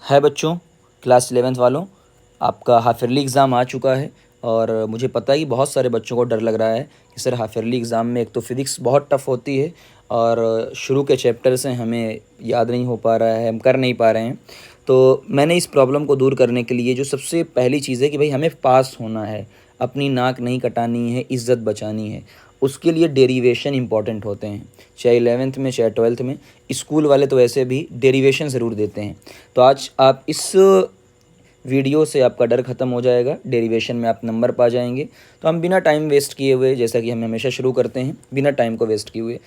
है बच्चों, class 11th वालों, आपका हाफ ईयरली एग्ज़ाम आ चुका है और मुझे पता है कि बहुत सारे बच्चों को डर लग रहा है कि सर हाफ ईयरली एग्ज़ाम में एक तो फ़िज़िक्स बहुत टफ़ होती है और शुरू के चैप्टर्स हैं, हमें याद नहीं हो पा रहा है, हम कर नहीं पा रहे हैं। तो मैंने इस प्रॉब्लम को दूर करने के लिए जो सबसे पहली चीज़ है कि भाई हमें पास होना है, अपनी नाक नहीं कटानी है, इज़्ज़त बचानी है, उसके लिए डेरिवेशन इंपॉर्टेंट होते हैं। चाहे 11th में चाहे 12th में, स्कूल वाले तो वैसे भी डेरिवेशन ज़रूर देते हैं। तो आज आप इस वीडियो से आपका डर ख़त्म हो जाएगा, डेरिवेशन में आप नंबर पा जाएंगे। तो हम बिना टाइम वेस्ट किए हुए, जैसा कि हम हमेशा शुरू करते हैं, बिना टाइम को वेस्ट किए हुए,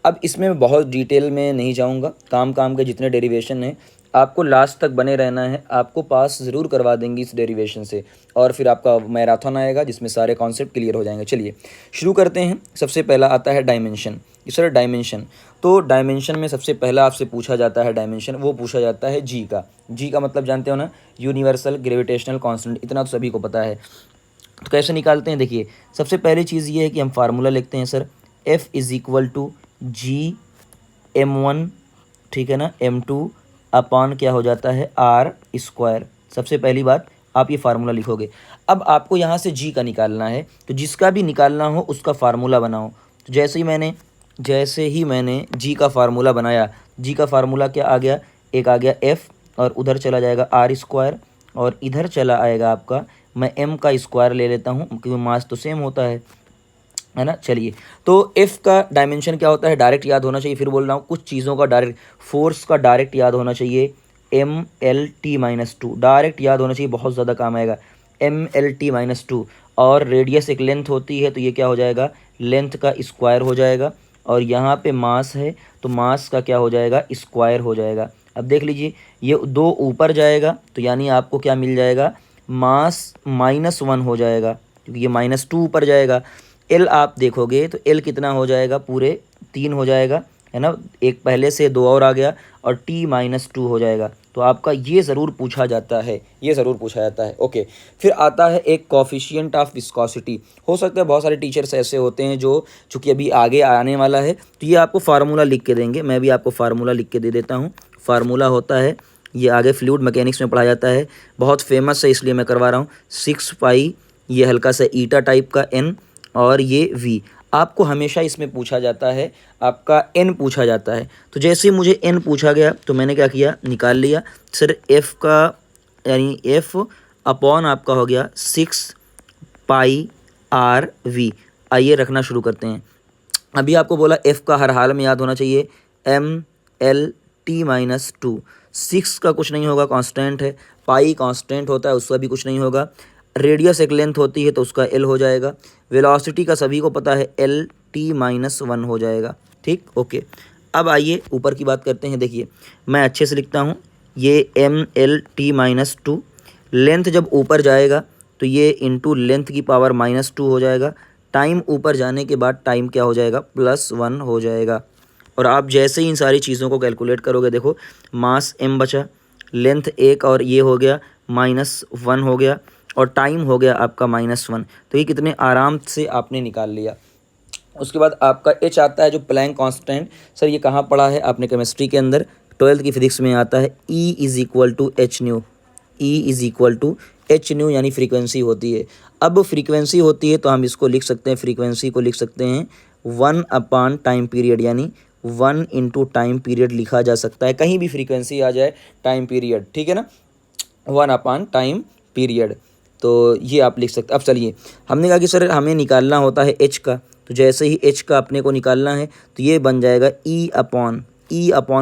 अब इसमें मैं बहुत डिटेल में नहीं जाऊंगा। काम काम के जितने डेरिवेशन हैं आपको लास्ट तक बने रहना है, आपको पास ज़रूर करवा देंगी इस डेरिवेशन से और फिर आपका मैराथन आएगा जिसमें सारे कॉन्सेप्ट क्लियर हो जाएंगे। चलिए शुरू करते हैं। सबसे पहला आता है डायमेंशन। सर डायमेंशन, तो डायमेंशन में सबसे पहला आपसे पूछा जाता है डायमेंशन, वो पूछा जाता है जी का। जी का मतलब जानते हो ना, यूनिवर्सल ग्रेविटेशनल कांस्टेंट, इतना तो सभी को पता है। तो कैसे निकालते हैं, देखिए सबसे पहली चीज़ ये है कि हम फार्मूला लिखते हैं sir, F is equal to g M1, ठीक है ना, M2 अपॉन क्या हो जाता है R स्क्वायर। सबसे पहली बात आप ये फार्मूला लिखोगे। अब आपको यहाँ से जी का निकालना है, तो जिसका भी निकालना हो उसका फार्मूला बनाओ। तो जैसे ही मैंने जी का फार्मूला बनाया, जी का फार्मूला क्या आ गया, एक आ गया F और उधर चला जाएगा R स्क्वायर और इधर चला आएगा आपका, मैं M का स्क्वायर ले लेता हूँ क्योंकि मास तो सेम होता है ना। चलिए, तो एफ का डायमेंशन क्या होता है, डायरेक्ट याद होना चाहिए। फिर बोल रहा हूँ कुछ चीज़ों का डायरेक्ट, फोर्स का डायरेक्ट याद होना चाहिए, MLT-2 डायरेक्ट याद होना चाहिए, बहुत ज़्यादा काम आएगा, MLT-2। और रेडियस एक लेंथ होती है, तो ये क्या हो जाएगा, लेंथ का स्क्वायर हो जाएगा। और यहाँ पे मास है तो मास का क्या हो जाएगा, स्क्वायर हो जाएगा। अब देख लीजिए, ये दो ऊपर जाएगा तो यानी आपको क्या मिल जाएगा, मास -1 हो जाएगा क्योंकि ये -2 ऊपर जाएगा। एल आप देखोगे तो एल कितना हो जाएगा, पूरे 3 हो जाएगा, है ना, एक पहले से 2 और आ गया और T-2 हो जाएगा। तो आपका ये ज़रूर पूछा जाता है, ये ज़रूर पूछा जाता है। ओके, फिर आता है एक कॉफिशिएंट ऑफ विस्कोसिटी। हो सकता है बहुत सारे टीचर्स ऐसे होते हैं जो, चूँकि अभी आगे आने वाला है तो ये आपको फार्मूला लिख के देंगे, मैं भी आपको फार्मूला लिख के दे देता हूँ। फार्मूला होता है, ये आगे फ्लूइड मैकेनिक्स में पढ़ा जाता है, बहुत फेमस है इसलिए मैं करवा रहा हूँ, 6 पाई, ये हल्का सा ईटा टाइप का n और ये v। आपको हमेशा इसमें पूछा जाता है, आपका n पूछा जाता है। तो जैसे ही मुझे n पूछा गया तो मैंने क्या किया, निकाल लिया सर f का, यानी f अपॉन आपका हो गया 6 पाई r v। आइए रखना शुरू करते हैं। अभी आपको बोला f का हर हाल में याद होना चाहिए, MLT-2। 6 का कुछ नहीं होगा, कांस्टेंट है, पाई कांस्टेंट होता है उसका भी कुछ नहीं होगा, रेडियस एक लेंथ होती है तो उसका L हो जाएगा, वेलोसिटी का सभी को पता है LT-1 हो जाएगा, ठीक। ओके, अब आइए ऊपर की बात करते हैं। देखिए मैं अच्छे से लिखता हूँ, ये MLT-2, लेंथ जब ऊपर जाएगा तो ये इंटू लेंथ की पावर -2 हो जाएगा, टाइम ऊपर जाने के बाद टाइम क्या हो जाएगा, +1 हो जाएगा। और आप जैसे ही इन सारी चीज़ों को कैलकुलेट करोगे, देखो मास m बचा, लेंथ 1 और ये हो गया -1 हो गया और टाइम हो गया आपका -1। तो ये कितने आराम से आपने निकाल लिया। उसके बाद आपका h आता है जो प्लैंक कांस्टेंट। सर ये कहाँ पढ़ा है आपने, केमिस्ट्री के अंदर 12th की फिजिक्स में आता है, E is equal to h nu, E is equal to h nu, यानी फ्रीक्वेंसी होती है। अब फ्रीक्वेंसी होती है तो हम इसको लिख सकते हैं, फ्रीक्वेंसी को लिख सकते हैं 1 टाइम पीरियड, यानी 1 इंटू टाइम पीरियड लिखा जा सकता है, कहीं भी फ्रीक्वेंसी आ जाए टाइम पीरियड, ठीक है ना, 1 टाइम पीरियड। तो ये आप लिख सकते। अब चलिए, हमने कहा कि सर हमें निकालना होता है एच का, तो जैसे ही एच का अपने को निकालना है तो ये बन जाएगा ई अपॉन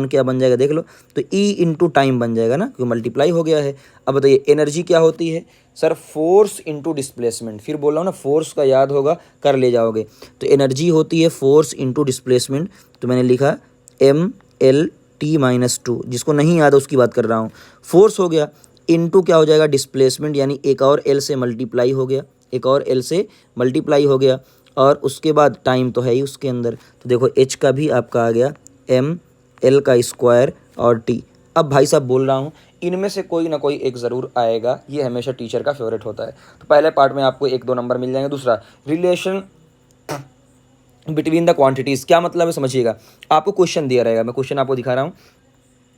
क्या बन जाएगा, देख लो, तो ई इंटू टाइम बन जाएगा ना, क्योंकि मल्टीप्लाई हो गया है। अब बताइए एनर्जी क्या होती है, सर फोर्स इंटू डिस्प्लेसमेंट। फिर बोल रहा हूँ ना, फोर्स का याद होगा, कर ले जाओगे। तो एनर्जी होती है फोर्स इंटू डिस्प्लेसमेंट, तो मैंने लिखा MLT-2, जिसको नहीं याद है उसकी बात कर रहा हूँ। फोर्स हो गया, इनटू क्या हो जाएगा, डिस्प्लेसमेंट, यानी एक और एल से मल्टीप्लाई हो गया, एक और एल से मल्टीप्लाई हो गया, और उसके बाद टाइम तो है ही उसके अंदर। तो देखो एच का भी आपका आ गया ML का स्क्वायर और T। अब भाई साहब बोल रहा हूँ, इनमें से कोई ना कोई एक ज़रूर आएगा, ये हमेशा टीचर का फेवरेट होता है। तो पहले पार्ट में आपको 1-2 नंबर मिल जाएंगे। दूसरा, रिलेशन बिटवीन द क्वांटिटीज़, क्या मतलब है समझिएगा। आपको क्वेश्चन दिया रहेगा, मैं क्वेश्चन आपको दिखा रहा हूँ।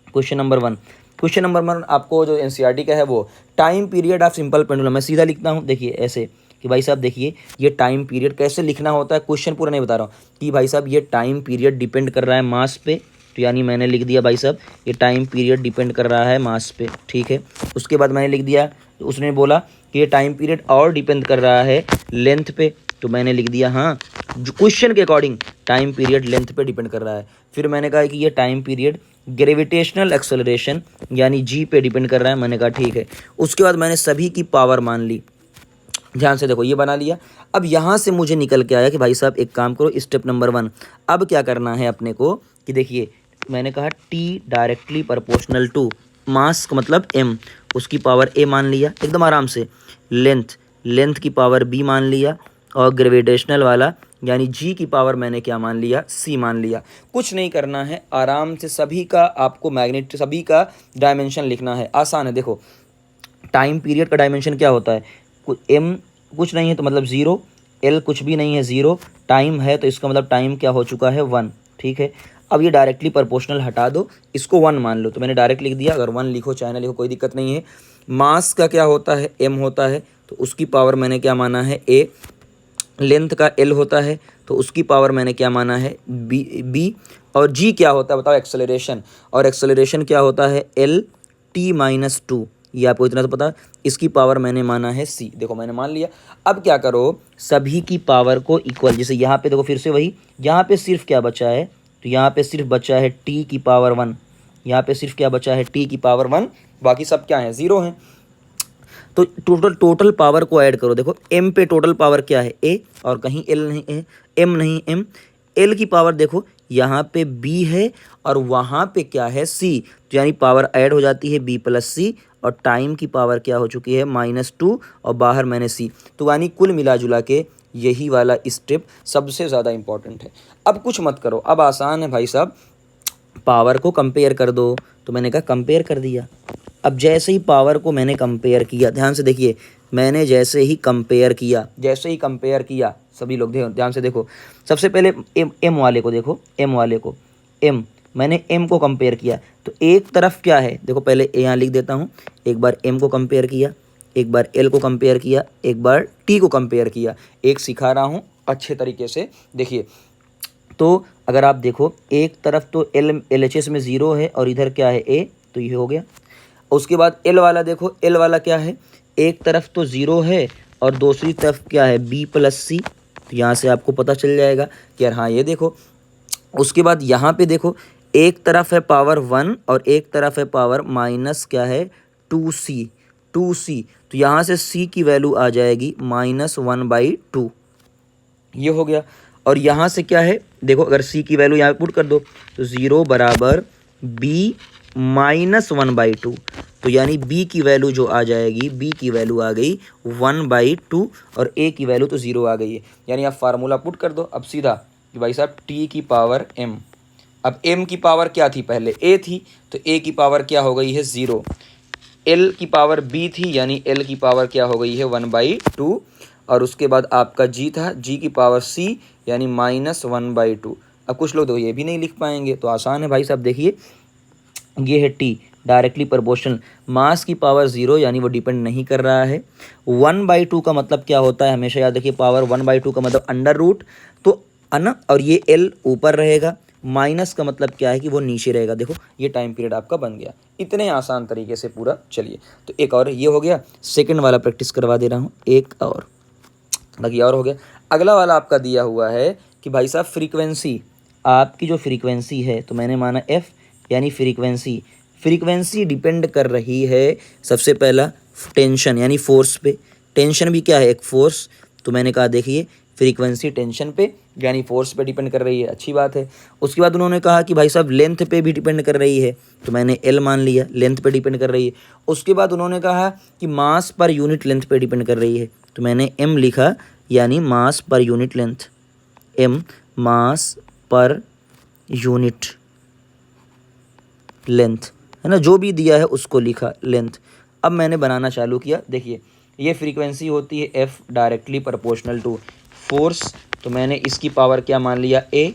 क्वेश्चन नंबर 1, क्वेश्चन नंबर 1 आपको जो एनसीईआरटी का है वो time period of simple pendulum, मैं सीधा लिखता हूँ। देखिए ऐसे कि भाई साहब देखिए ये टाइम पीरियड कैसे लिखना होता है, क्वेश्चन पूरा नहीं बता रहा हूँ कि भाई साहब ये टाइम पीरियड डिपेंड कर रहा है मास पे, तो यानी मैंने लिख दिया भाई साहब ये टाइम पीरियड डिपेंड कर रहा है मास पे, ठीक है। उसके बाद मैंने लिख दिया, उसने बोला कि ये टाइम पीरियड और डिपेंड कर रहा है लेंथ पे, तो मैंने लिख दिया हाँ जो क्वेश्चन के अकॉर्डिंग टाइम पीरियड लेंथ पे डिपेंड कर रहा है। फिर मैंने कहा कि ये टाइम पीरियड ग्रेविटेशनल एक्सेलरेशन यानी जी पे डिपेंड कर रहा है, मैंने कहा ठीक है। उसके बाद मैंने सभी की पावर मान ली, ध्यान से देखो ये बना लिया। अब यहाँ से मुझे निकल के आया कि भाई साहब एक काम करो, स्टेप नंबर 1 अब क्या करना है अपने को कि देखिए मैंने कहा T directly proportional to mass का मतलब m, उसकी पावर a मान लिया एकदम आराम से, लेंथ की पावर b मान लिया, और ग्रेविटेशनल वाला यानी g की पावर मैंने क्या मान लिया, c मान लिया। कुछ नहीं करना है, आराम से सभी का आपको मैग्नेट सभी का डायमेंशन लिखना है, आसान है। देखो टाइम पीरियड का डायमेंशन क्या होता है, m कुछ नहीं है तो मतलब 0, l कुछ भी नहीं है 0, टाइम है तो इसका मतलब टाइम क्या हो चुका है 1, ठीक है। अब ये डायरेक्टली प्रोपोर्शनल हटा दो, इसको 1 मान लो, तो मैंने डायरेक्ट लिख दिया, अगर 1 लिखो चाहे ना लिखो कोई दिक्कत नहीं है। मास का क्या होता है m होता है, तो उसकी पावर मैंने क्या माना है a, लेंथ का l होता है तो उसकी पावर मैंने क्या माना है b, और g क्या होता है बताओ, एक्सेलरेशन, और एक्सेलरेशन क्या होता है L-t-2, ये आपको इतना तो पता, इसकी पावर मैंने माना है c, देखो मैंने मान लिया। अब क्या करो सभी की पावर को इक्वल, जैसे यहाँ पे देखो फिर से वही, यहाँ पे सिर्फ क्या बचा है, तो यहाँ पे सिर्फ बचा है t की पावर 1, यहाँ पे सिर्फ क्या बचा है t की पावर 1, बाकी सब क्या है 0 हैं। तो टोटल पावर को ऐड करो, देखो m पे टोटल पावर क्या है a, और कहीं l नहीं है, m नहीं m, l की पावर देखो यहाँ पे b है और वहाँ पे क्या है c, तो यानी पावर ऐड हो जाती है b प्लस c, और टाइम की पावर क्या हो चुकी है -2, और बाहर मैंने c, तो यानी कुल मिला जुला के यही वाला स्टेप सबसे ज़्यादा इंपॉर्टेंट है। अब कुछ मत करो, अब आसान है भाई साहब, पावर को कंपेयर कर दो, तो मैंने कहा कंपेयर कर दिया। अब जैसे ही पावर को मैंने कंपेयर किया, ध्यान से देखिए, मैंने जैसे ही कंपेयर किया सभी लोग ध्यान से देखो, सबसे पहले एम वाले को देखो, एम मैंने एम को कंपेयर किया, तो एक तरफ क्या है देखो, पहले यहाँ लिख देता हूँ, एक बार एम को कंपेयर किया, एक बार एल को कंपेयर किया, एक बार टी को कंपेयर किया, एक सिखा रहा हूँ अच्छे तरीके से देखिए। तो अगर आप देखो एक तरफ तो एल एच एस में 0 है और इधर क्या है ए, तो ये हो गया। उसके बाद एल वाला देखो, एल वाला क्या है, एक तरफ तो 0 है और दूसरी तरफ क्या है बी प्लस सी, तो यहाँ से आपको पता चल जाएगा कि यार हाँ ये देखो। उसके बाद यहाँ पे देखो एक तरफ है पावर 1 और एक तरफ है पावर माइनस क्या है 2c, तो यहाँ से c की वैल्यू आ जाएगी -1/2, ये हो गया। और यहाँ से क्या है देखो, अगर c की वैल्यू यहाँ पे पुट कर दो तो 0 बराबर b -1/2, तो यानी b की वैल्यू जो आ जाएगी, b की वैल्यू आ गई 1/2 और a की वैल्यू तो 0 आ गई है। यानी आप फार्मूला पुट कर दो अब सीधा कि भाई साहब t की पावर m, अब m की पावर क्या थी पहले a थी, तो a की पावर क्या हो गई है 0, l की पावर b थी यानी l की पावर क्या हो गई है 1/2, और उसके बाद आपका g था, g की पावर c यानी -1/2। अब कुछ लोग तो ये भी नहीं लिख पाएंगे, तो आसान है भाई साहब, देखिए ये है t डायरेक्टली प्रोपोर्शनल, मास की पावर 0 यानी वो डिपेंड नहीं कर रहा है। 1/2 का मतलब क्या होता है, हमेशा याद रखिए, पावर 1/2 का मतलब अंडर रूट, तो है ना, और ये l ऊपर रहेगा, माइनस का मतलब क्या है कि वो नीचे रहेगा। देखो ये टाइम पीरियड आपका बन गया, इतने आसान तरीके से पूरा। चलिए तो एक और ये हो गया, सेकंड वाला प्रैक्टिस करवा दे रहा हूँ, एक और बाकी और हो गया। अगला वाला आपका दिया हुआ है कि भाई साहब फ्रीक्वेंसी, आपकी जो फ्रीक्वेंसी है, तो मैंने माना f यानी फ्रीक्वेंसी डिपेंड कर रही है सबसे पहला टेंशन यानी फोर्स पे, टेंशन भी क्या है एक फोर्स, तो मैंने कहा देखिए फ्रीक्वेंसी टेंशन पे यानी फोर्स पे डिपेंड कर रही है, अच्छी बात है। उसके बाद उन्होंने कहा कि भाई साहब लेंथ पे भी डिपेंड कर रही है, तो मैंने एल मान लिया, लेंथ पे डिपेंड कर रही है। उसके बाद उन्होंने कहा कि मास पर यूनिट लेंथ पे डिपेंड कर रही है, तो मैंने एम लिखा यानी मास पर यूनिट लेंथ, एम मास पर यूनिट लेंथ, है ना, जो भी दिया है उसको लिखा लेंथ। अब मैंने बनाना चालू किया, देखिए ये फ्रीक्वेंसी होती है F directly proportional to force, तो मैंने इसकी पावर क्या मान लिया ए,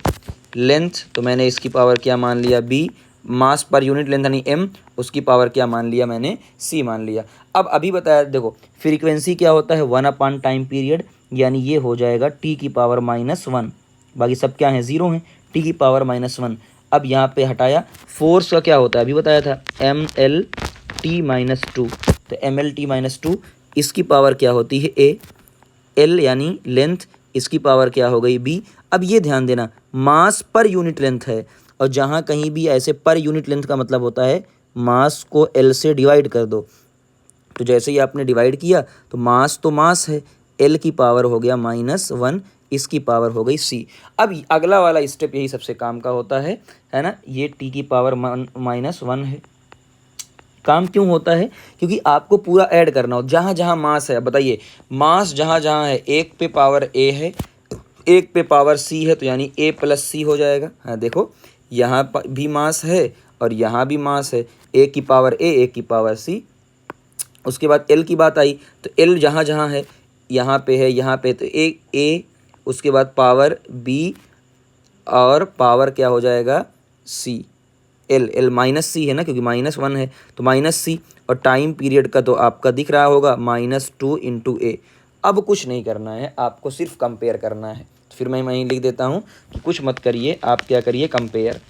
लेंथ तो मैंने इसकी पावर क्या मान लिया बी, मास पर यूनिट लेंथ यानी m, उसकी पावर क्या मान लिया मैंने, c मान लिया। अब अभी बताया देखो फ्रीक्वेंसी क्या होता है 1/टाइम पीरियड, यानी ये हो जाएगा t की पावर -1, बाकी सब क्या है 0 हैं, t की पावर -1। अब यहाँ पे हटाया, फोर्स का क्या होता है अभी बताया था mlt-2, तो mlt-2 इसकी पावर क्या होती है a, l यानी लेंथ, इसकी पावर क्या हो गई b। अब ये ध्यान देना मास पर यूनिट लेंथ है, और जहाँ कहीं भी ऐसे पर यूनिट लेंथ का मतलब होता है मास को l से डिवाइड कर दो, तो जैसे ही आपने डिवाइड किया तो मास है, l की पावर हो गया -1, इसकी पावर हो गई c। अब अगला वाला स्टेप यही सबसे काम का होता है ना, ये t की पावर -1 है। काम क्यों होता है, क्योंकि आपको पूरा ऐड करना हो, जहाँ जहाँ मास है। बताइए मास जहाँ जहाँ है, एक पे पावर a है, एक पे पावर c है, तो यानी a + c हो जाएगा। हाँ देखो यहाँ भी मास है और यहाँ भी मास है, a की पावर a, a की पावर c। उसके बाद l की बात आई, तो l जहाँ जहाँ है, यहाँ पे है, यहाँ पे, तो a, उसके बाद पावर b और पावर क्या हो जाएगा c, l -c है ना, क्योंकि -1 है तो -c, और टाइम पीरियड का तो आपका दिख रहा होगा -2 × a। अब कुछ नहीं करना है, आपको सिर्फ कंपेयर करना है। तो फिर मैं वहीं लिख देता हूँ कि कुछ मत करिए, आप क्या करिए कंपेयर,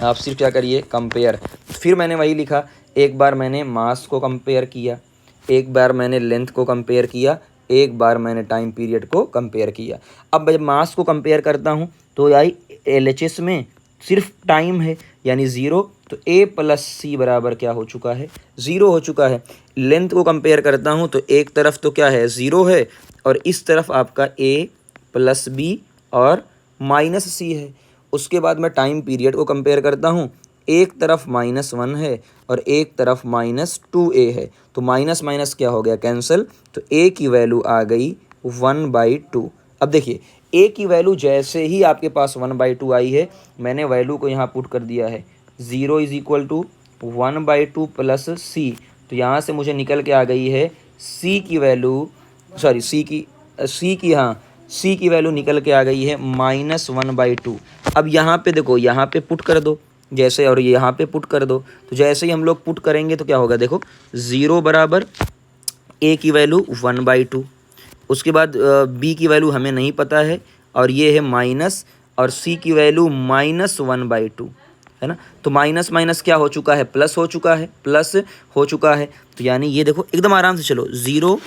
आप सिर्फ क्या करिए कंपेयर। फिर मैंने वही लिखा, एक बार मैंने मास को कंपेयर किया, एक बार मैंने लेंथ को कंपेयर किया, एक बार मैंने टाइम पीरियड को कंपेयर किया। अब जब मास को कंपेयर करता हूँ तो यार LHS में सिर्फ टाइम है यानी 0, तो a + c बराबर क्या हो चुका है 0 हो चुका है। लेंथ को कंपेयर करता हूँ तो एक तरफ तो क्या है 0 है, और इस तरफ आपका a + b और -c है। उसके बाद मैं टाइम पीरियड को कंपेयर करता हूँ, एक तरफ -1 है और एक तरफ -2a है, तो माइनस माइनस क्या हो गया कैंसिल, तो a की वैल्यू आ गई 1/2। अब देखिए a की वैल्यू जैसे ही आपके पास 1/2 आई है, मैंने वैल्यू को यहाँ पुट कर दिया है 0 = 1/2 + c, तो यहाँ से मुझे निकल के आ गई है c की वैल्यू, सॉरी c की वैल्यू निकल के आ गई है -1/2। अब यहाँ पे देखो, यहाँ पे पुट कर दो जैसे, और यहाँ पे पुट कर दो, तो जैसे ही हम लोग पुट करेंगे तो क्या होगा देखो 0 बराबर a की वैल्यू 1/2, उसके बाद b की वैल्यू हमें नहीं पता है और ये है माइनस, और c की वैल्यू -1/2 है ना, तो माइनस माइनस क्या हो चुका है प्लस हो चुका है, प्लस हो चुका है। तो यानी ये देखो एकदम आराम से चलो 0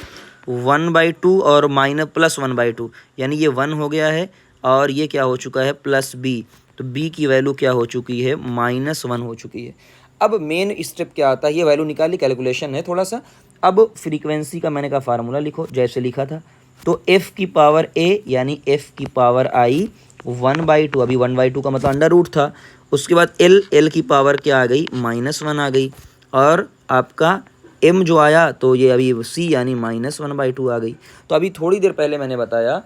1/2 और +1/2, यानी ये 1 हो गया है, और ये क्या हो चुका है +b, तो b की वैल्यू क्या हो चुकी है -1 हो चुकी है। अब मेन स्टेप क्या आता है, ये वैल्यू निकाली, कैलकुलेशन है थोड़ा सा। अब फ्रीक्वेंसी का मैंने कहा फार्मूला लिखो जैसे लिखा था, तो f की पावर a यानी f की पावर आई 1/2, अभी 1/2 का मतलब अंडर रूट था। उसके बाद l की पावर क्या आ गई -1 आ गई, और आपका m जो आया तो ये अभी c यानी -1/2 आ गई। तो अभी थोड़ी देर पहले मैंने बताया,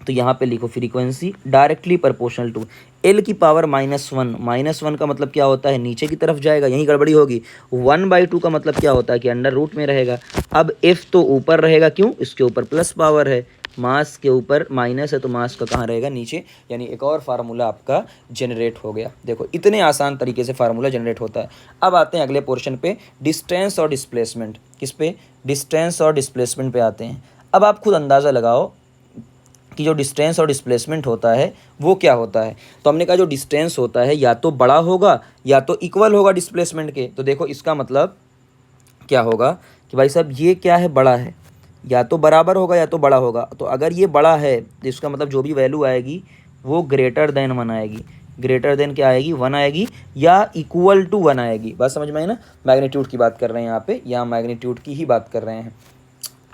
तो यहाँ पे लिखो frequency directly proportional to l की पावर -1, -1 का मतलब क्या होता है नीचे की तरफ जाएगा, यहीं गड़बड़ी होगी। 1/2 का मतलब क्या होता है कि अंडर रूट में रहेगा। अब f तो ऊपर रहेगा, क्यों, इसके ऊपर प्लस पावर है, मास के ऊपर माइनस है, तो मास का कहाँ रहेगा नीचे, यानी एक और फार्मूला आपका जनरेट हो गया। देखो इतने आसान तरीके से फार्मूला जनरेट होता है। अब आते हैं अगले पोर्शन पे, डिस्टेंस और डिस्प्लेसमेंट। किस पे, डिस्टेंस और डिस्प्लेसमेंट पे आते हैं। अब आप खुद अंदाज़ा लगाओ कि जो डिस्टेंस और डिस्प्लेसमेंट होता है वो क्या होता है। तो हमने कहा जो डिस्टेंस होता है या तो बड़ा होगा या तो इक्वल होगा डिस्प्लेसमेंट के। तो देखो इसका मतलब क्या होगा कि भाई साहब ये क्या है, बड़ा है, या तो बराबर होगा या तो बड़ा होगा। तो अगर ये बड़ा है तो इसका मतलब जो भी वैल्यू आएगी वो ग्रेटर देन 1 आएगी। ग्रेटर देन क्या आएगी 1 आएगी, या इक्वल टू 1 आएगी। बात समझ में आई ना, मैग्नीट्यूड की बात कर रहे हैं यहाँ पे, या मैग्नीट्यूड की ही बात कर रहे हैं।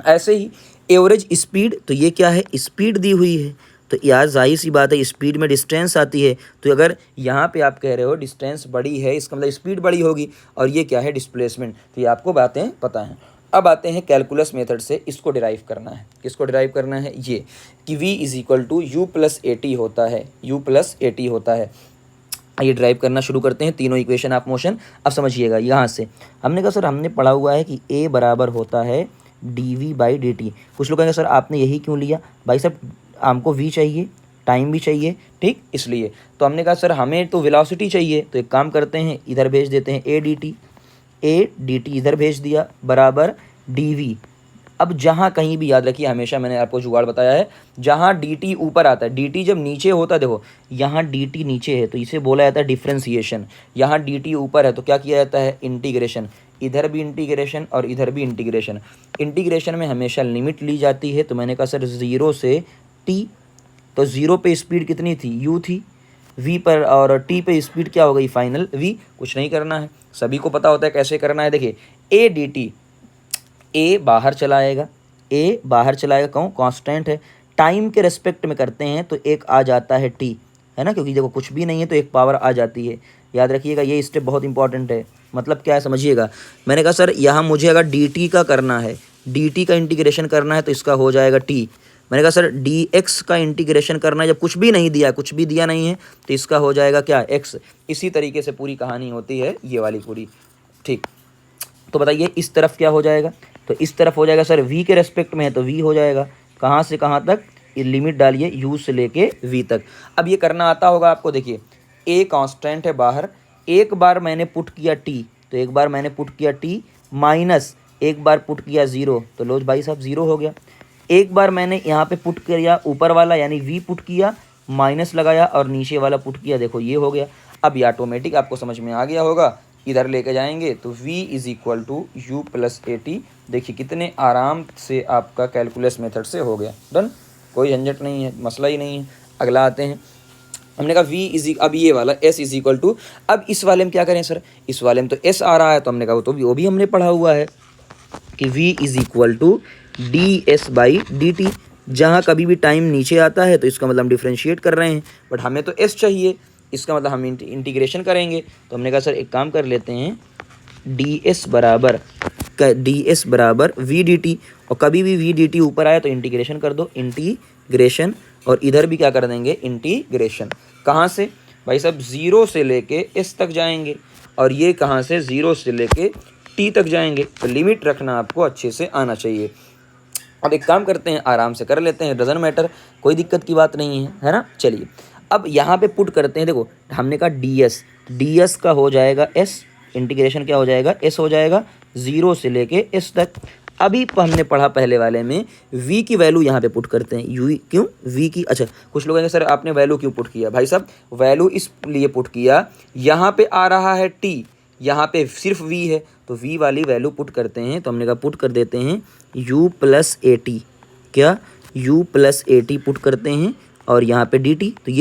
ऐसे ही एवरेज स्पीड, तो ये क्या है स्पीड दी हुई है, तो यार जाहिर सी बात है स्पीड में डिस्टेंस आती है। तो अगर यहाँ पे आप कह रहे हो डिस्टेंस बड़ी है, इसका मतलब स्पीड बड़ी होगी, और ये क्या है डिस्प्लेसमेंट। तो ये आपको बातें पता हैं। अब आते हैं कैलकुलस मेथड से इसको डिराइव करना है। किसको डिराइव करना है, ये कि v = u+at होता है, u+at होता है। ये ड्राइव करना शुरू करते हैं, तीनों इक्वेशन ऑफ मोशन। अब समझिएगा यहाँ से हमने कहा सर हमने पढ़ा हुआ है कि a बराबर होता है dv/dt। कुछ लोग कहेंगे सर आपने यही क्यों लिया, भाई साहब हमको v चाहिए, टाइम भी चाहिए, ठीक, इसलिए तो हमने कहा सर हमें तो वेलोसिटी चाहिए, तो एक काम करते हैं इधर भेज देते हैं ए डी टी इधर भेज दिया बराबर डी वी। अब जहाँ कहीं भी याद रखिए, हमेशा मैंने आपको जुगाड़ बताया है, जहाँ डी टी ऊपर आता है, डी टी जब नीचे होता है, देखो यहाँ डी टी नीचे है तो इसे बोला जाता है डिफ्रेंसिएशन, यहाँ डी टी ऊपर है तो क्या किया जाता है, इंटीग्रेशन, इधर भी इंटीग्रेशन और इधर भी इंटीग्रेशन। इंटीग्रेशन में हमेशा लिमिट ली जाती है, तो मैंने कहा सर 0 से टी, तो 0 पे स्पीड कितनी थी, यू थी, v पर, और t पे स्पीड क्या हो गई फाइनल v। कुछ नहीं करना है, सभी को पता होता है कैसे करना है। देखिए a डी टी, ए बाहर चला आएगा, ए बाहर चलाएगा, कौन कांस्टेंट है, टाइम के रेस्पेक्ट में करते हैं तो एक आ जाता है टी, है ना, क्योंकि देखो कुछ भी नहीं है तो एक पावर आ जाती है। याद रखिएगा ये स्टेप बहुत इंपॉर्टेंट है। मतलब क्या है समझिएगा, मैंने कहा सर यहाँ मुझे अगर डी टी का करना है, डी टी का इंटीग्रेशन करना है तो इसका हो जाएगा टी। मैंने कहा सर डी एक्स का इंटीग्रेशन करना है, जब कुछ भी नहीं दिया, कुछ भी दिया नहीं है तो इसका हो जाएगा क्या, एक्स। इसी तरीके से पूरी कहानी होती है ये वाली पूरी, ठीक। तो बताइए इस तरफ क्या हो जाएगा, तो इस तरफ हो जाएगा सर v के रेस्पेक्ट में है तो v हो जाएगा, कहाँ से कहाँ तक, ये लिमिट डालिए u से लेके v तक। अब ये करना आता होगा आपको, देखिए a कांस्टेंट है बाहर, एक बार मैंने पुट किया t, तो एक बार मैंने पुट किया t माइनस एक बार पुट किया 0, तो लो भाई साहब 0 हो गया। एक बार मैंने यहाँ पे पुट किया ऊपर वाला यानी v पुट किया, माइनस लगाया और नीचे वाला पुट किया, देखो ये हो गया। अब ये ऑटोमेटिक आपको समझ में आ गया होगा, इधर लेके जाएंगे तो v is equal to u plus a t. देखिए कितने आराम से आपका कैलकुलस मेथड से हो गया, डन, कोई झंझट नहीं है, मसला ही नहीं है। अगला आते हैं, हमने कहा v इज, अब ये वाला s इज इक्वल टू, अब इस वाले में क्या करें सर, इस वाले में तो s आ रहा है तो हमने कहा वो भी हमने पढ़ा हुआ है कि v is equal to d s by d t. जहाँ कभी भी टाइम नीचे आता है तो इसका मतलब हम डिफ्रेंशिएट कर रहे हैं, बट हमें तो s चाहिए, इसका मतलब हम इंटीग्रेशन करेंगे। तो हमने कहा सर एक काम कर लेते हैं, डी एस बराबर वी डी टी, और कभी भी वी डी टी ऊपर आए तो इंटीग्रेशन कर दो, इंटीग्रेशन, और इधर भी क्या कर देंगे, इंटीग्रेशन। कहाँ से भाई साहब, 0 से लेके s तक जाएंगे, और ये कहाँ से 0 से लेके t तक जाएंगे, तो लिमिट रखना आपको अच्छे से आना चाहिए। अब एक काम करते हैं, आराम से कर लेते हैं, डजन मैटर, कोई दिक्कत की बात नहीं है ना। चलिए अब यहाँ पे पुट करते हैं, देखो हमने कहा डी एस का हो जाएगा s, इंटीग्रेशन क्या हो जाएगा, s हो जाएगा 0 से लेके s तक। अभी हमने पढ़ा पहले वाले में v की वैल्यू यहाँ पे पुट करते हैं, u क्यों, v की, अच्छा कुछ लोग कहेंगे सर आपने वैल्यू क्यों पुट किया, भाई साहब वैल्यू इसलिए पुट किया, यहाँ पे आ रहा है t, यहाँ पे सिर्फ v है तो v वाली वैल्यू पुट करते हैं। तो हमने कहा पुट कर देते हैं u प्लस ए टी, क्या u plus a T put करते हैं, और यहाँ पे dt। तो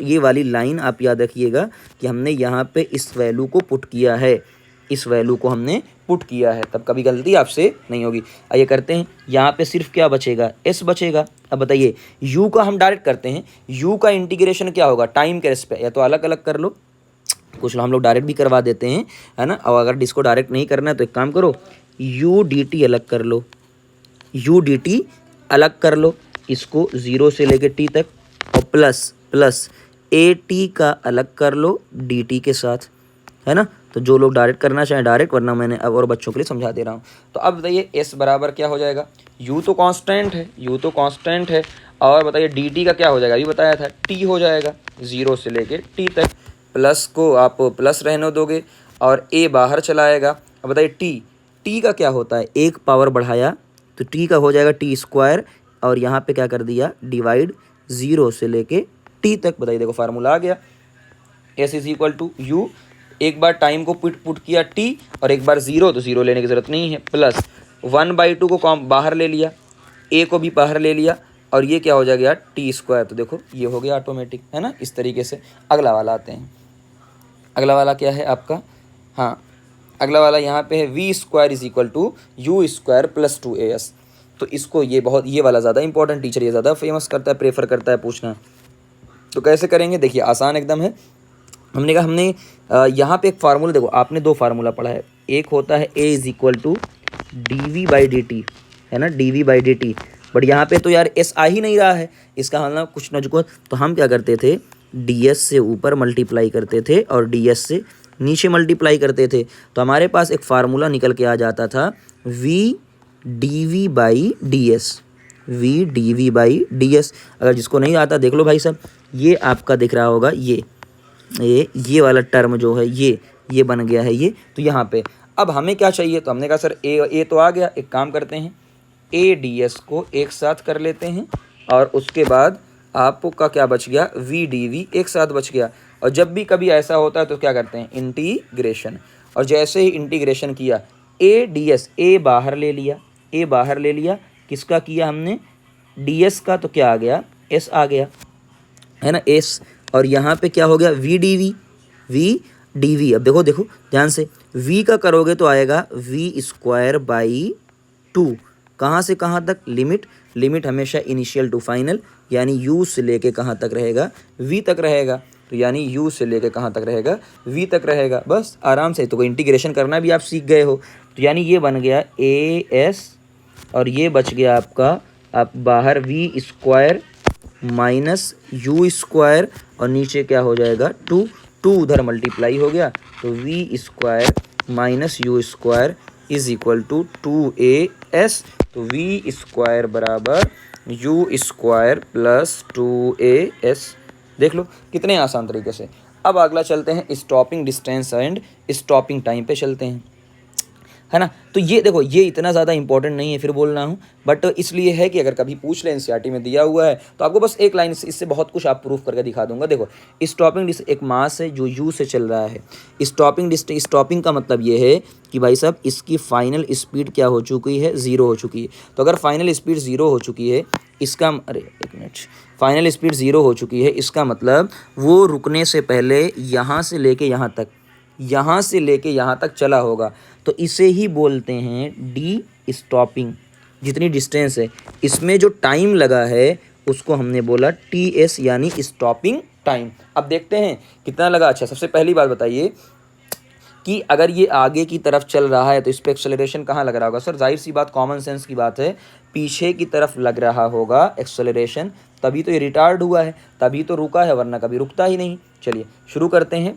ये वाली लाइन आप याद रखिएगा कि हमने यहाँ पे इस वैल्यू को पुट किया है, इस वैल्यू को हमने पुट किया है, तब कभी गलती आपसे नहीं होगी। आइए करते हैं, यहाँ पे सिर्फ क्या बचेगा, s बचेगा। अब बताइए u का हम डायरेक्ट करते हैं, u का इंटीग्रेशन क्या होगा, टाइम के रेस्पेक्ट, या तो अलग अलग कर लो, कुछ हम लोग डायरेक्ट भी करवा देते हैं, है ना। और अगर इसको डायरेक्ट नहीं करना है तो एक काम करो, u dt अलग कर लो, u dt अलग कर लो, इसको 0 से लेके t तक, और प्लस ए टी का अलग कर लो डी टी के साथ, है ना। तो जो लोग डायरेक्ट करना चाहें डायरेक्ट, वरना मैंने अब और बच्चों के लिए समझा दे रहा हूँ। तो अब बताइए s बराबर क्या हो जाएगा, u तो कांस्टेंट है, और बताइए डी टी का क्या हो जाएगा, अभी बताया था t हो जाएगा 0 से लेके t तक, प्लस को आप प्लस रहने दोगे और a बाहर चला आएगा। अब बताइए t का क्या होता है, एक पावर बढ़ाया तो t का हो जाएगा t स्क्वायर, और यहाँ पे क्या कर दिया, डिवाइड 0 से लेके t तक। बताइए देखो फार्मूला आ गया, s is equal to u, एक बार टाइम को पुट किया t, और एक बार 0, तो 0 लेने की ज़रूरत नहीं है, प्लस 1/2 को बाहर ले लिया, a को भी बाहर ले लिया, और ये क्या हो जाएगा टी स्क्वायर। तो देखो ये हो गया ऑटोमेटिक, है ना, इस तरीके से। अगला वाला आते हैं, अगला वाला क्या है आपका, हाँ अगला वाला यहाँ पे है v square is equal to u square plus 2as। तो इसको ये वाला ज़्यादा इंपॉर्टेंट, टीचर ये ज़्यादा फेमस करता है, प्रेफर करता है पूछना। तो कैसे करेंगे, देखिए आसान एकदम है। हमने कहा हमने यहाँ पे एक फार्मूला, देखो आपने 2 फार्मूला पढ़ा है, एक होता है a is equal to d v by d t, है ना, d v by d t. But यहाँ पे तो यार s आ ही नहीं रहा है, इसका मतलब कुछ न कुछ, तो हम क्या करते थे, ds से ऊपर मल्टीप्लाई करते थे और ds से नीचे मल्टीप्लाई करते थे। तो हमारे पास एक फार्मूला निकल के आ जाता था v d v by d s, v d v by d s. अगर जिसको नहीं आता देख लो भाई साहब, ये आपका दिख रहा होगा, ये वाला टर्म जो है ये बन गया है ये। तो यहाँ पे अब हमें क्या चाहिए, तो हमने कहा सर ए तो आ गया, एक काम करते हैं ए डी एस को एक साथ कर लेते हैं और उसके बाद आपका क्या बच गया, वी डी वी एक साथ बच गया। और जब भी कभी ऐसा होता है तो क्या करते हैं, इंटीग्रेशन। और जैसे ही इंटीग्रेशन किया ए डी एस, ए बाहर ले लिया, किसका किया हमने, डी एस का, तो क्या आ गया, एस आ गया है ना, एस। और यहाँ पे क्या हो गया, वी डी वी। अब देखो ध्यान से, v का करोगे तो आएगा वी स्क्वायर बाई 2। कहाँ से कहाँ तक, लिमिट हमेशा इनिशियल टू फाइनल, यानी u से लेके कहाँ तक रहेगा, v तक रहेगा। तो यानी u से लेके कहाँ तक रहेगा, v तक रहेगा। बस आराम से, तो कोई इंटीग्रेशन करना भी आप सीख गए हो। तो यानी ये बन गया ए एस और ये बच गया आपका, आप बाहर v square minus u square और नीचे क्या हो जाएगा, 2 उधर मल्टीप्लाई हो गया, तो v square minus u square is equal to 2as। तो वी स्क्वायर बराबर यू स्क्वायर प्लस 2as। देख लो कितने आसान तरीके से। अब अगला चलते हैं stopping distance and stopping time पे चलते हैं, है ना। तो ये देखो, ये इतना ज़्यादा इंपॉर्टेंट नहीं है फिर बोल रहा हूँ, बट इसलिए है कि अगर कभी पूछ ले एनसीईआरटी में दिया हुआ है तो आपको बस एक लाइन से, इससे बहुत कुछ आप प्रूफ करके दिखा दूंगा। देखो स्टॉपिंग एक मास है जो यू से चल रहा है। स्टॉपिंग का मतलब ये है कि भाई साहब इसकी फाइनल स्पीड क्या हो चुकी है, 0 हो चुकी है। तो अगर फाइनल स्पीड 0 हो चुकी है, इसका फाइनल स्पीड 0 हो चुकी है, इसका मतलब वो रुकने से पहले यहाँ से लेके यहाँ तक चला होगा। तो इसे ही बोलते हैं डी स्टॉपिंग। जितनी डिस्टेंस है इसमें जो टाइम लगा है उसको हमने बोला टी एस, यानी स्टॉपिंग टाइम। अब देखते हैं कितना लगा। अच्छा, सबसे पहली बात बताइए कि अगर ये आगे की तरफ चल रहा है तो इस पर एक्सेलरेशन कहाँ लग रहा होगा। सर जाहिर सी बात, कॉमन सेंस की बात है, पीछे की तरफ लग रहा होगा एक्सेलरेशन, तभी तो ये रिटार्ड हुआ है, तभी तो रुका है, वरना कभी रुकता ही नहीं। चलिए शुरू करते हैं।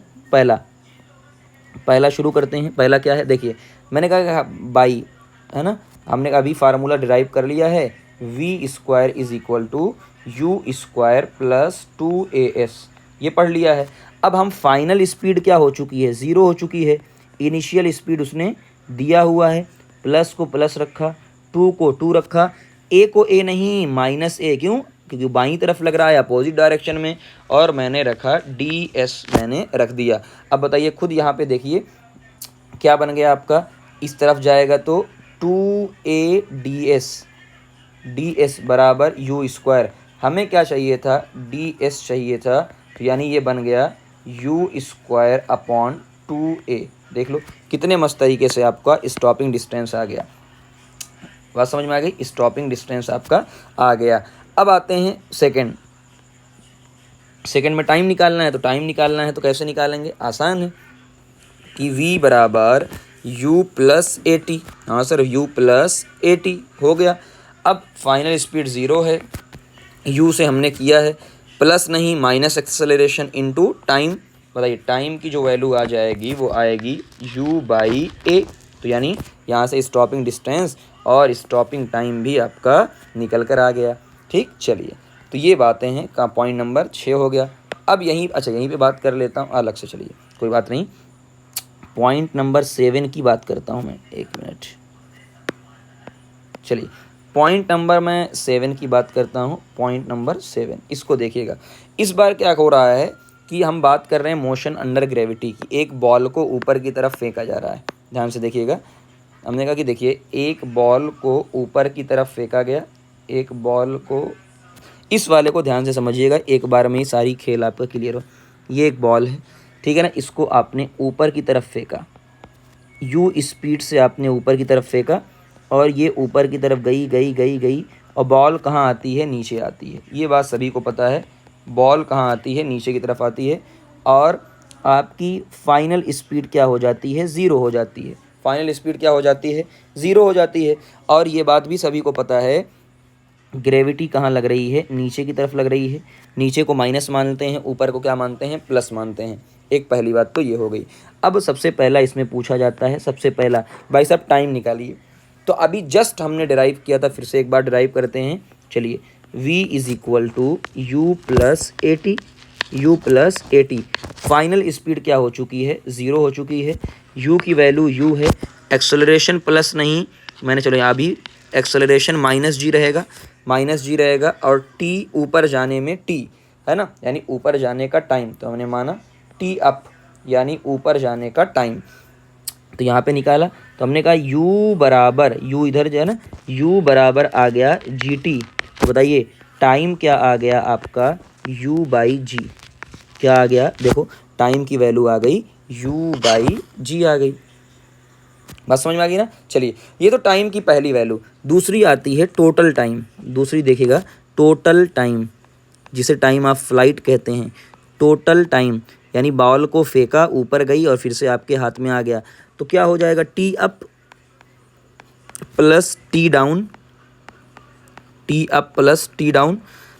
पहला शुरू करते हैं। पहला क्या है, देखिए मैंने कहा बाई, है ना, हमने अभी फार्मूला डिराइव कर लिया है, v square is equal to u square plus 2as, ये पढ़ लिया है। अब हम फाइनल स्पीड क्या हो चुकी है, 0 हो चुकी है। इनिशियल स्पीड उसने दिया हुआ है, प्लस को प्लस रखा, 2 को 2 रखा, a को a नहीं माइनस a, क्यों, क्योंकि बाईं तरफ लग रहा है अपोजिट डायरेक्शन में, और मैंने रखा ds, मैंने रख दिया। अब बताइए खुद यहाँ पे देखिए क्या बन गया आपका, इस तरफ जाएगा तो 2a बराबर यू स्क्वायर। हमें क्या चाहिए था, ds चाहिए था, तो यानी ये बन गया यू स्क्वायर अपॉन 2a। देख लो कितने मस्त तरीके से आपका स्टॉपिंग डिस्टेंस आ गया। बात समझ में आ गई, स्टॉपिंग डिस्टेंस आपका आ गया। अब आते हैं सेकंड में टाइम निकालना है, तो कैसे निकालेंगे, आसान है कि v बराबर u प्लस ए टी। हाँ sir, u plus a T हो गया। अब फाइनल स्पीड 0 है, u से हमने किया है, प्लस नहीं माइनस एक्सेलरेशन इनटू टाइम। बताइए टाइम की जो वैल्यू आ जाएगी वो आएगी u बाई ए। तो यानी यहाँ से स्टॉपिंग डिस्टेंस और स्टॉपिंग टाइम भी आपका निकल कर आ गया। ठीक, चलिए तो ये बातें हैं का पॉइंट नंबर 6 हो गया। अब यहीं पे बात कर लेता हूँ अलग से, चलिए कोई बात नहीं। पॉइंट नंबर 7 की बात करता हूँ मैं, एक मिनट। चलिए पॉइंट नंबर मैं 7 की बात करता हूँ। पॉइंट नंबर 7, इसको देखिएगा। इस बार क्या हो रहा है कि हम बात कर रहे हैं मोशन अंडर ग्रेविटी की। एक बॉल को ऊपर की तरफ फेंका जा रहा है, ध्यान से देखिएगा। हमने कहा कि देखिए एक बॉल को ऊपर की तरफ फेंका गया, एक बॉल को, इस वाले को ध्यान से समझिएगा, एक बार में ही सारी खेल आपका क्लियर हो। ये एक बॉल है, ठीक है ना, इसको आपने ऊपर की तरफ फेंका, यू स्पीड से आपने ऊपर की तरफ फेंका, और ये ऊपर की तरफ गई, और बॉल कहाँ आती है, नीचे आती है। ये बात सभी को पता है, बॉल कहाँ आती है, नीचे की तरफ आती है, और आपकी फाइनल स्पीड क्या हो जाती है, 0 हो जाती है। फाइनल स्पीड क्या हो जाती है, 0 हो जाती है। और ये बात भी सभी को पता है, ग्रेविटी कहाँ लग रही है, नीचे की तरफ लग रही है। नीचे को माइनस मानते हैं, ऊपर को क्या मानते हैं, प्लस मानते हैं। एक पहली बात तो ये हो गई। अब सबसे पहला इसमें पूछा जाता है, सबसे पहला भाई साहब टाइम निकालिए। तो अभी जस्ट हमने डिराइव किया था, फिर से एक बार डिराइव करते हैं चलिए v is equal to u plus a t, u plus a t. Final speed क्या हो चुकी है, 0 हो चुकी है। u की वैल्यू u है, एक्सेलरेशन प्लस नहीं, मैंने चलो यहाँ भी एक्सेलरेशन माइनस जी रहेगा, माइनस जी रहेगा, और t ऊपर जाने में t है ना, यानी ऊपर जाने का टाइम, तो हमने माना t अप यानी ऊपर जाने का टाइम। तो यहाँ पे निकाला तो हमने कहा u बराबर, u इधर जो है ना, u बराबर आ गया जी टी। तो बताइए टाइम क्या आ गया आपका, u बाई जी। क्या आ गया, देखो टाइम की वैल्यू आ गई u बाई जी आ गई। बात समझ में आ गई ना। चलिए ये तो टाइम की पहली वैल्यू। दूसरी आती है टोटल टाइम। दूसरी देखिएगा टोटल टाइम, जिसे टाइम ऑफ फ्लाइट कहते हैं। टोटल टाइम यानी बॉल को फेंका, ऊपर गई और फिर से आपके हाथ में आ गया, तो क्या हो जाएगा, T up plus T down, T up plus T down.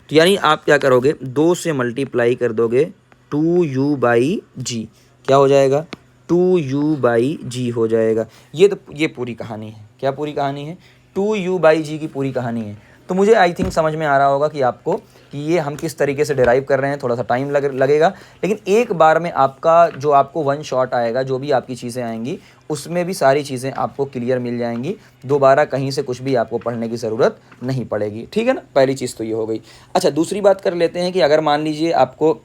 तो यानी आप क्या करोगे, 2 से मल्टीप्लाई कर दोगे 2u बाई जी। क्या हो जाएगा, 2u बाई जी हो जाएगा। ये पूरी कहानी है। क्या पूरी कहानी है, 2u बाई जी की पूरी कहानी है। तो मुझे आई थिंक समझ में आ रहा होगा कि आपको कि ये हम किस तरीके से डिराइव कर रहे हैं। थोड़ा सा टाइम लगेगा, लेकिन एक बार में आपका जो आपको वन शॉट आएगा, जो भी आपकी चीज़ें आएंगी उसमें भी सारी चीज़ें आपको क्लियर मिल जाएंगी। दोबारा कहीं से कुछ भी आपको पढ़ने की ज़रूरत नहीं पड़ेगी। ठीक है ना, पहली चीज़ तो ये हो गई। अच्छा, दूसरी बात कर लेते हैं कि अगर मान लीजिए आपको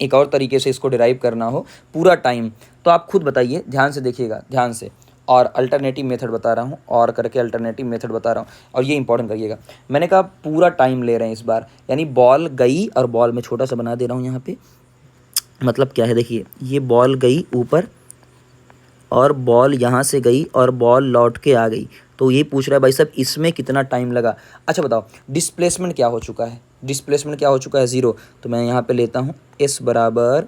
एक और तरीके से इसको डिराइव करना हो पूरा टाइम, तो आप खुद बताइए, ध्यान से देखिएगा, ध्यान से। और अल्टरनेटिव मेथड बता रहा हूँ, और करके अल्टरनेटिव मेथड बता रहा हूँ, और ये इंपॉर्टेंट करिएगा। मैंने कहा पूरा टाइम ले रहे हैं इस बार, यानी बॉल गई, और बॉल में छोटा सा बना दे रहा हूँ यहाँ पे। मतलब क्या है, देखिए ये बॉल गई ऊपर, और बॉल यहाँ से गई और बॉल लौट के आ गई। तो ये पूछ रहा है भाई साहब इसमें कितना टाइम लगा। अच्छा बताओ डिस्प्लेसमेंट क्या हो चुका है, डिस्प्लेसमेंट क्या हो चुका है, 0। तो मैं यहाँ पे लेता हूँ s बराबर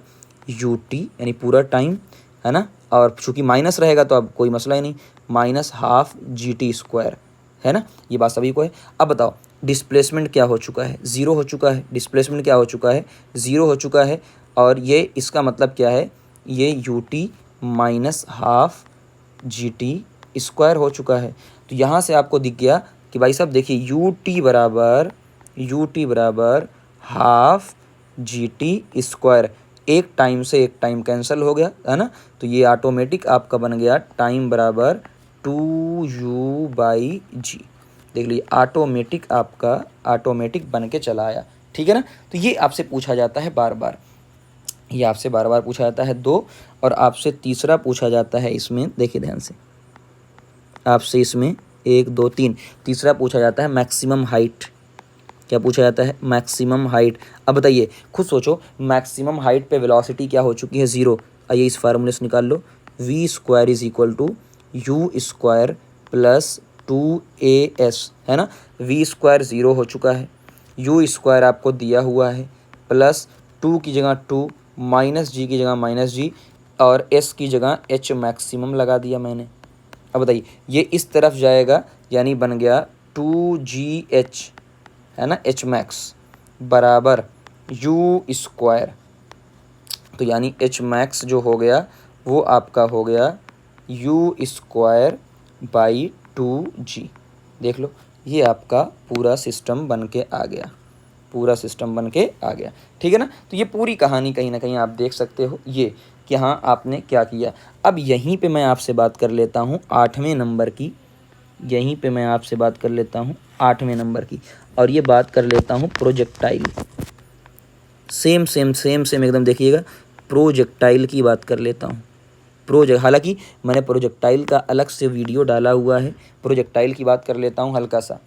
यू टी, यानी पूरा टाइम है ना, और चूँकि माइनस रहेगा तो अब कोई मसला ही नहीं, minus half G T square, है ना, ये बात सभी को है। अब बताओ डिस्प्लेसमेंट क्या हो चुका है, 0 हो चुका है। डिस्प्लेसमेंट क्या हो चुका है, 0 हो चुका है। और ये इसका मतलब क्या है, ये U T minus half G T square हो चुका है। तो यहाँ से आपको दिख गया कि भाई साहब देखिए यू टी बराबर हाफ जी टी स्क्वायर। एक टाइम से एक टाइम कैंसिल हो गया, है ना, तो ये ऑटोमेटिक आपका बन गया टाइम बराबर 2u बाई जी। देख लीजिए ऑटोमेटिक बन के चला आया। ठीक है ना। तो ये आपसे पूछा जाता है बार बार, ये आपसे बार बार पूछा जाता है 2, और आपसे तीसरा पूछा जाता है इसमें, देखिए ध्यान से, आपसे इसमें 1 2 3 तीसरा पूछा जाता है मैक्सिमम हाइट। क्या पूछा जाता है, मैक्सिमम हाइट। अब बताइए खुद सोचो, मैक्सिमम हाइट पे वेलोसिटी क्या हो चुकी है, 0। आइए इस फार्मूले से निकाल लो, v square is equal to u square plus 2as, है ना। v स्क्वायर 0 हो चुका है, यू स्क्वायर आपको दिया हुआ है, प्लस 2 की जगह 2, माइनस जी की जगह माइनस जी, और s की जगह h मैक्सिमम लगा दिया मैंने। अब बताइए ये इस तरफ जाएगा, यानी बन गया 2gh, है ना, h मैक्स बराबर यू स्क्वायर। तो यानी h मैक्स जो हो गया वो आपका हो गया यू स्क्वायर बाई 2g। देख लो ये आपका पूरा सिस्टम बन के आ गया, पूरा सिस्टम बन के आ गया। ठीक है ना। तो ये पूरी कहानी कहीं ना कहीं आप देख सकते हो ये कि हाँ आपने क्या किया। अब यहीं पे मैं आपसे बात कर लेता हूँ 8वें नंबर की, यहीं पे मैं आपसे बात कर लेता हूँ 8वें नंबर की, और ये बात कर लेता हूँ प्रोजेक्टाइल। सेम एकदम देखिएगा, प्रोजेक्टाइल की बात कर लेता हूँ। हालांकि मैंने प्रोजेक्टाइल का अलग से वीडियो डाला हुआ है। प्रोजेक्टाइल की बात कर लेता हूँ हल्का सा,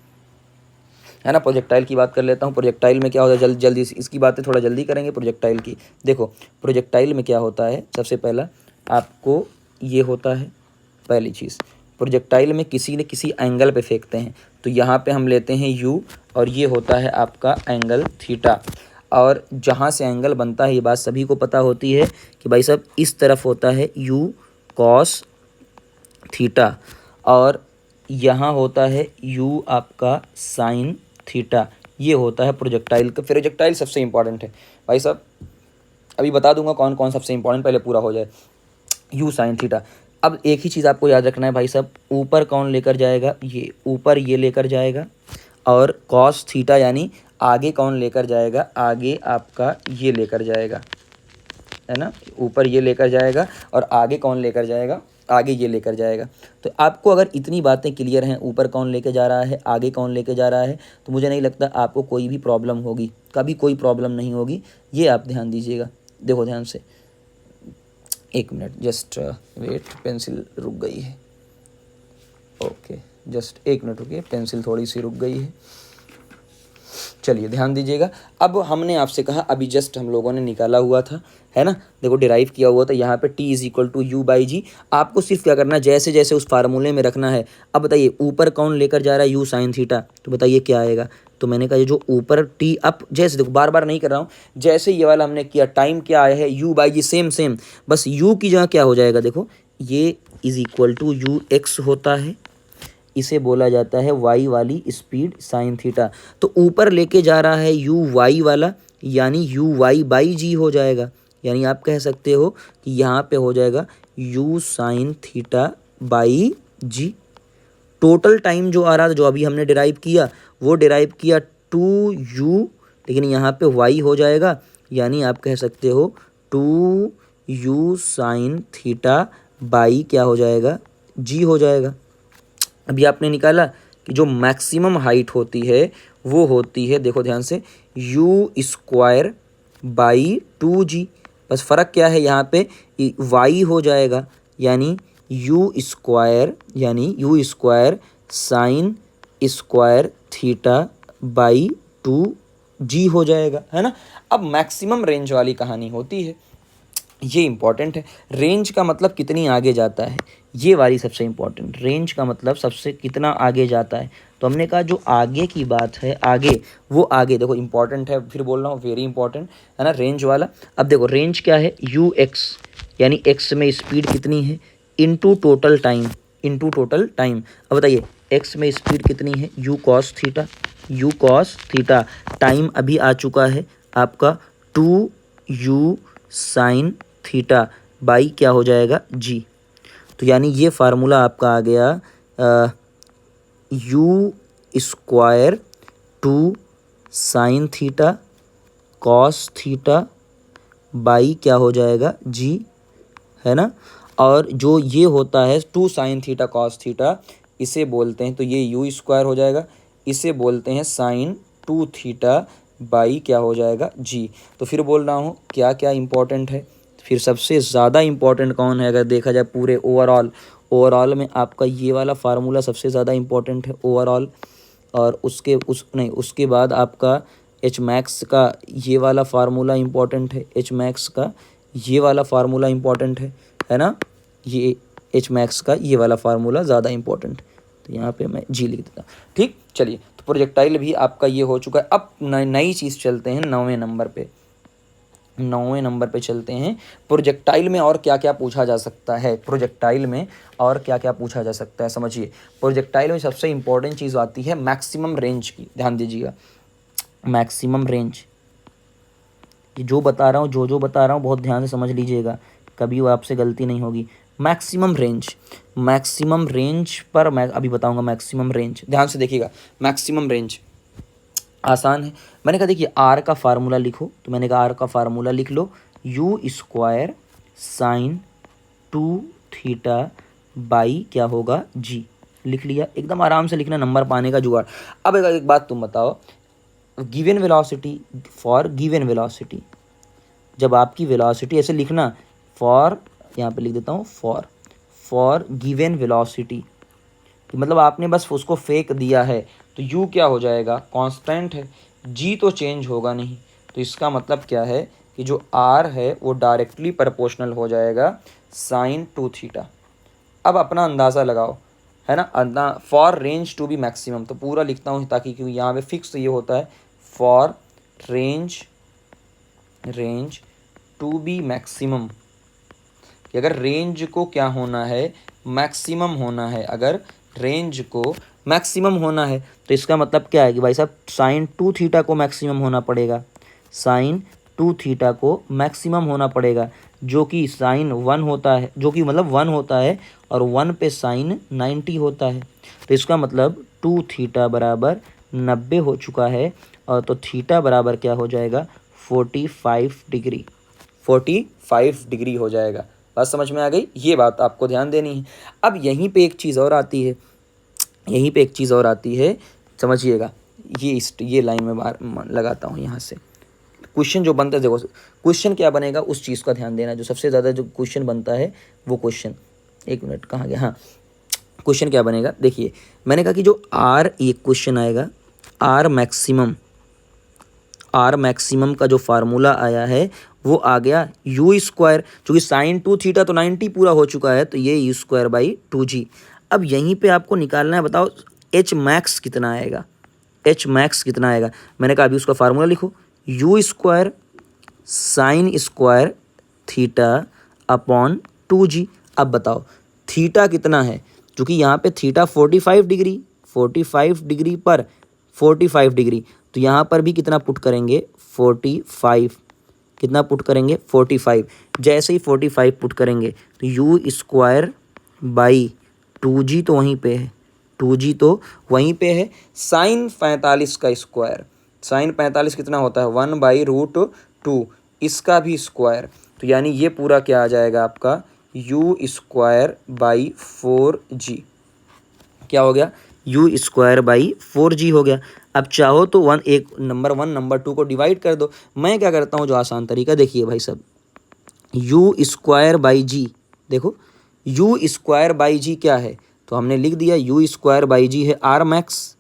है ना, प्रोजेक्टाइल की बात कर लेता हूँ। प्रोजेक्टाइल में क्या होता है, जल्दी इसकी बातें थोड़ा जल्दी करेंगे प्रोजेक्टाइल की। देखो प्रोजेक्टाइल में क्या होता है, सबसे पहला आपको ये होता है, पहली चीज़ प्रोजेक्टाइल में किसी न किसी एंगल पे फेंकते हैं। तो यहाँ पे हम लेते हैं u, और ये होता है आपका एंगल थीटा। और जहाँ से एंगल बनता है ये बात सभी को पता होती है कि भाई साहब इस तरफ होता है u कॉस थीटा, और यहाँ होता है u आपका साइन थीटा। ये होता है प्रोजेक्टाइल का। प्रोजेक्टाइल सबसे इंपॉर्टेंट है भाई साहब, अभी बता दूंगा कौन कौन सबसे इंपॉर्टेंट, पहले पूरा हो जाए। u sine theta. अब एक ही चीज़ आपको याद रखना है भाई साहब, ऊपर कौन लेकर जाएगा, ये ऊपर ये लेकर जाएगा, और कॉस थीटा यानी आगे कौन लेकर जाएगा, आगे आपका ये लेकर जाएगा, है ना, ऊपर ये लेकर जाएगा और आगे कौन लेकर जाएगा, आगे ये लेकर जाएगा। तो आपको अगर इतनी बातें क्लियर हैं, ऊपर कौन लेके जा रहा है, आगे कौन लेके जा रहा है, तो मुझे नहीं लगता आपको कोई भी प्रॉब्लम होगी, कभी कोई प्रॉब्लम नहीं होगी। ये आप ध्यान दीजिएगा। देखो ध्यान से, एक मिनट, जस्ट वेट, पेंसिल रुक गई है। ओके, जस्ट एक मिनट रुकिए, पेंसिल थोड़ी सी रुक गई है। चलिए ध्यान दीजिएगा। अब हमने आपसे कहा, अभी जस्ट हम लोगों ने निकाला हुआ था, है ना, देखो डिराइव किया हुआ था यहाँ पे t is equal to u by g. आपको सिर्फ क्या करना है, जैसे जैसे उस फार्मूले में रखना है। अब बताइए ऊपर कौन लेकर जा रहा है, यू साइन थीटा, तो बताइए क्या आएगा। तो मैंने कहा ये जो ऊपर टी अप, जैसे देखो बार बार नहीं कर रहा हूँ, जैसे ये वाला हमने किया, टाइम क्या आया है u by g, same same, बस यू की जगह क्या हो जाएगा, देखो ये is equal to u x होता है, इसे बोला जाता है वाई वाली स्पीड साइन थीटा। तो ऊपर लेके जा रहा है यू वाई वाला, यानी यू वाई बाई जी हो जाएगा। यानी आप कह सकते हो कि यहाँ पे हो जाएगा u sine theta by g. Total time जो आ रहा था, जो अभी हमने डिराइव किया, वो डिराइव किया 2u, लेकिन यहाँ पे y हो जाएगा, यानी आप कह सकते हो 2u साइन थीटा बाई क्या हो जाएगा, g हो जाएगा। अभी आपने निकाला कि जो मैक्सिमम हाइट होती है वो होती है, देखो ध्यान से, यू स्क्वायर बाई 2g। बस फ़र्क क्या है यहाँ पे, y हो जाएगा, यानी you square sine square theta by 2g हो जाएगा, है ना। अब मैक्सिमम रेंज वाली कहानी होती है, ये इंपॉर्टेंट है। रेंज का मतलब कितनी आगे जाता है, ये वाली सबसे इंपॉर्टेंट। रेंज का मतलब सबसे कितना आगे जाता है। तो हमने कहा जो आगे की बात है, आगे, वो आगे देखो इंपॉर्टेंट है, फिर बोल रहा हूँ वेरी इंपॉर्टेंट है ना, रेंज वाला। अब देखो रेंज क्या है, यू एक्स, यानी एक्स में स्पीड कितनी है, into total time, into total time. अब बताइए एक्स में स्पीड कितनी है, you cos theta, you cos theta. Time अभी आ चुका है आपका 2u साइन थीटा बाई क्या हो जाएगा, जी। तो यानी ये फार्मूला आपका आ गया you square 2 sine theta cos theta by क्या हो जाएगा, जी, है ना। और जो ये होता है 2 साइन थीटा कॉस थीटा, इसे बोलते हैं, तो ये यू स्क्वायर हो जाएगा, इसे बोलते हैं साइन 2 थीटा बाई क्या हो जाएगा, जी। तो फिर बोल रहा हूँ क्या क्या इंपॉर्टेंट है, फिर सबसे ज़्यादा इंपॉर्टेंट कौन है अगर देखा जाए पूरे ओवरऑल में, आपका ये वाला फार्मूला सबसे ज़्यादा इंपॉर्टेंट है ओवरऑल। और उसके बाद आपका एच मैक्स का ये वाला फार्मूला इंपॉर्टेंट है, एच मैक्स का ये वाला फार्मूला इंपॉर्टेंट है ना, ये एच मैक्स का ये वाला फार्मूला ज़्यादा इंपॉर्टेंट। तो यहाँ पे मैं जी लिख देता हूँ, ठीक। चलिए, तो प्रोजेक्टाइल भी आपका ये हो चुका है। अब नई चीज़ चलते हैं 9वें नंबर पे चलते हैं। प्रोजेक्टाइल में और क्या क्या पूछा जा सकता है, प्रोजेक्टाइल में और क्या क्या पूछा जा सकता है, समझिए। प्रोजेक्टाइल में सबसे इंपॉर्टेंट चीज़ आती है मैक्सिमम रेंज की, ध्यान दीजिएगा। मैक्सिमम रेंज, जो बता रहा हूँ, जो बता रहा हूँ बहुत ध्यान से समझ लीजिएगा, कभी वो आपसे गलती नहीं होगी। मैक्सिमम रेंज पर मैं अभी बताऊंगा। मैक्सिमम रेंज ध्यान से देखिएगा, मैक्सिमम रेंज आसान है। मैंने कहा देखिए आर का फार्मूला लिखो, तो मैंने कहा आर का फार्मूला लिख लो, u square sine 2 theta by क्या होगा, जी। लिख लिया, एकदम आराम से लिखना, नंबर पाने का जुगाड़। अब एक बात तुम बताओ, given velocity, for given velocity, जब आपकी वेलोसिटी ऐसे लिखना, फॉर, यहाँ पे लिख देता हूँ फॉर गिवन वेलोसिटी, कि मतलब आपने बस उसको फेंक दिया है, तो u क्या हो जाएगा, कांस्टेंट है, g तो चेंज होगा नहीं। तो इसका मतलब क्या है कि जो r है वो डायरेक्टली प्रोपोर्शनल हो जाएगा साइन 2 थीटा। अब अपना अंदाज़ा लगाओ, है ना, for range to be maximum, तो पूरा लिखता हूँ ताकि, क्योंकि यहाँ पे फिक्स ये होता है, for range to be maximum, कि अगर रेंज को क्या होना है, मैक्सिमम होना है। अगर रेंज को मैक्सिमम होना है तो इसका मतलब क्या है कि भाई साहब साइन 2 थीटा को मैक्सिमम होना पड़ेगा, साइन 2 थीटा को मैक्सिमम होना पड़ेगा, जो कि साइन 1 होता है, जो कि मतलब 1 होता है, और 1 पे साइन 90 होता है। तो इसका मतलब 2 थीटा बराबर 90 हो चुका है, और तो थीटा बराबर क्या हो जाएगा, 45 डिग्री, 45 डिग्री हो जाएगा। बात समझ में आ गई, ये बात आपको ध्यान देनी है। अब यहीं पे एक चीज़ और आती है, यहीं पे एक चीज़ और आती है, समझिएगा। ये लाइन में बाहर लगाता हूँ यहाँ से। क्वेश्चन जो बनता है, देखो क्वेश्चन क्या बनेगा उस चीज़ का ध्यान देना, जो सबसे ज़्यादा जो क्वेश्चन बनता है वो क्वेश्चन, एक मिनट कहाँ गया, हाँ क्वेश्चन क्या बनेगा, देखिए मैंने कहा कि जो आर, एक क्वेश्चन आएगा आर मैक्सिमम का जो फार्मूला आया है वो आ गया यू स्क्वायर, चूँकि साइन 2 थीटा तो 90 पूरा हो चुका है, तो ये यू स्क्वायर बाई 2g। अब यहीं पे आपको निकालना है, बताओ एच मैक्स कितना आएगा, एच मैक्स कितना आएगा। मैंने कहा अभी उसका फार्मूला लिखो, you square sine square theta upon 2g। अब बताओ थीटा कितना है, क्योंकि यहाँ पे थीटा 45 डिग्री, 45 डिग्री पर 45 डिग्री, तो यहाँ पर भी कितना पुट करेंगे, 45, कितना पुट करेंगे, 45। जैसे ही 45 पुट करेंगे तो यू स्क्वायर बाई 2g तो वहीं पे है, 2g तो वहीं पे है, साइन 45 का स्क्वायर, साइन 45 कितना होता है, 1/√2, इसका भी स्क्वायर, तो यानी ये पूरा क्या आ जाएगा आपका, यू स्क्वायर बाई 4g, क्या हो गया, यू स्क्वायर बाई 4g हो गया। अब चाहो तो नंबर 1 नंबर 2 को डिवाइड कर दो। मैं क्या करता हूँ, जो आसान तरीका, देखिए भाई साहब, यू स्क्वायर बाई जी, देखो यू स्क्वायर बाई जी क्या है, तो हमने लिख दिया यू स्क्वायर बाई जी है R max,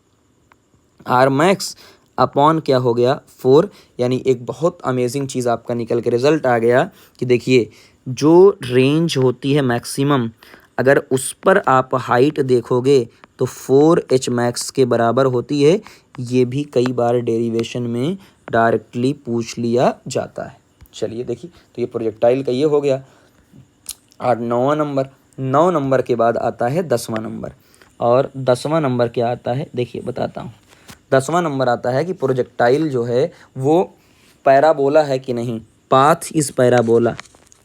R max upon क्या हो गया 4, यानी एक बहुत अमेजिंग चीज़ आपका निकल के रिजल्ट आ गया कि देखिए जो रेंज होती है मैक्सिमम, अगर उस पर आप हाइट देखोगे तो 4h मैक्स के बराबर होती है। ये भी कई बार डेरिवेशन में डायरेक्टली पूछ लिया जाता है। चलिए देखिए, तो ये प्रोजेक्टाइल का ये हो गया। और 9वां नंबर, 9 नंबर के बाद आता है 10वां नंबर, और 10वां नंबर क्या आता है, देखिए बताता हूँ। 10वां नंबर आता है कि प्रोजेक्टाइल जो है वो पैराबोला है कि नहीं, पाथ इज़ पैराबोला।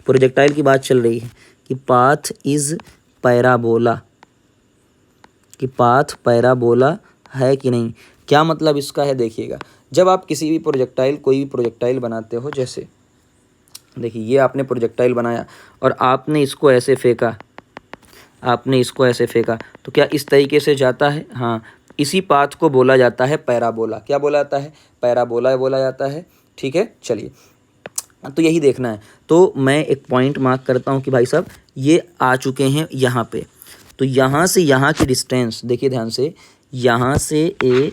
प्रोजेक्टाइल की बात चल रही है कि पाथ इज़ पैराबोला, कि पाथ पैराबोला है कि नहीं। क्या मतलब इसका है, देखिएगा, जब आप किसी भी प्रोजेक्टाइल, कोई भी प्रोजेक्टाइल बनाते हो, जैसे देखिए ये आपने प्रोजेक्टाइल बनाया और आपने इसको ऐसे फेंका, आपने इसको ऐसे फेंका, तो क्या इस तरीके से जाता है, हाँ, इसी पाथ को बोला जाता है पैराबोला। क्या बोला जाता है, पैराबोला बोला जाता है। ठीक है, चलिए, तो यही देखना है। तो मैं एक पॉइंट मार्क करता हूँ कि भाई साहब ये आ चुके हैं यहाँ पे, तो यहाँ से यहाँ की डिस्टेंस देखिए ध्यान से, यहाँ से ए,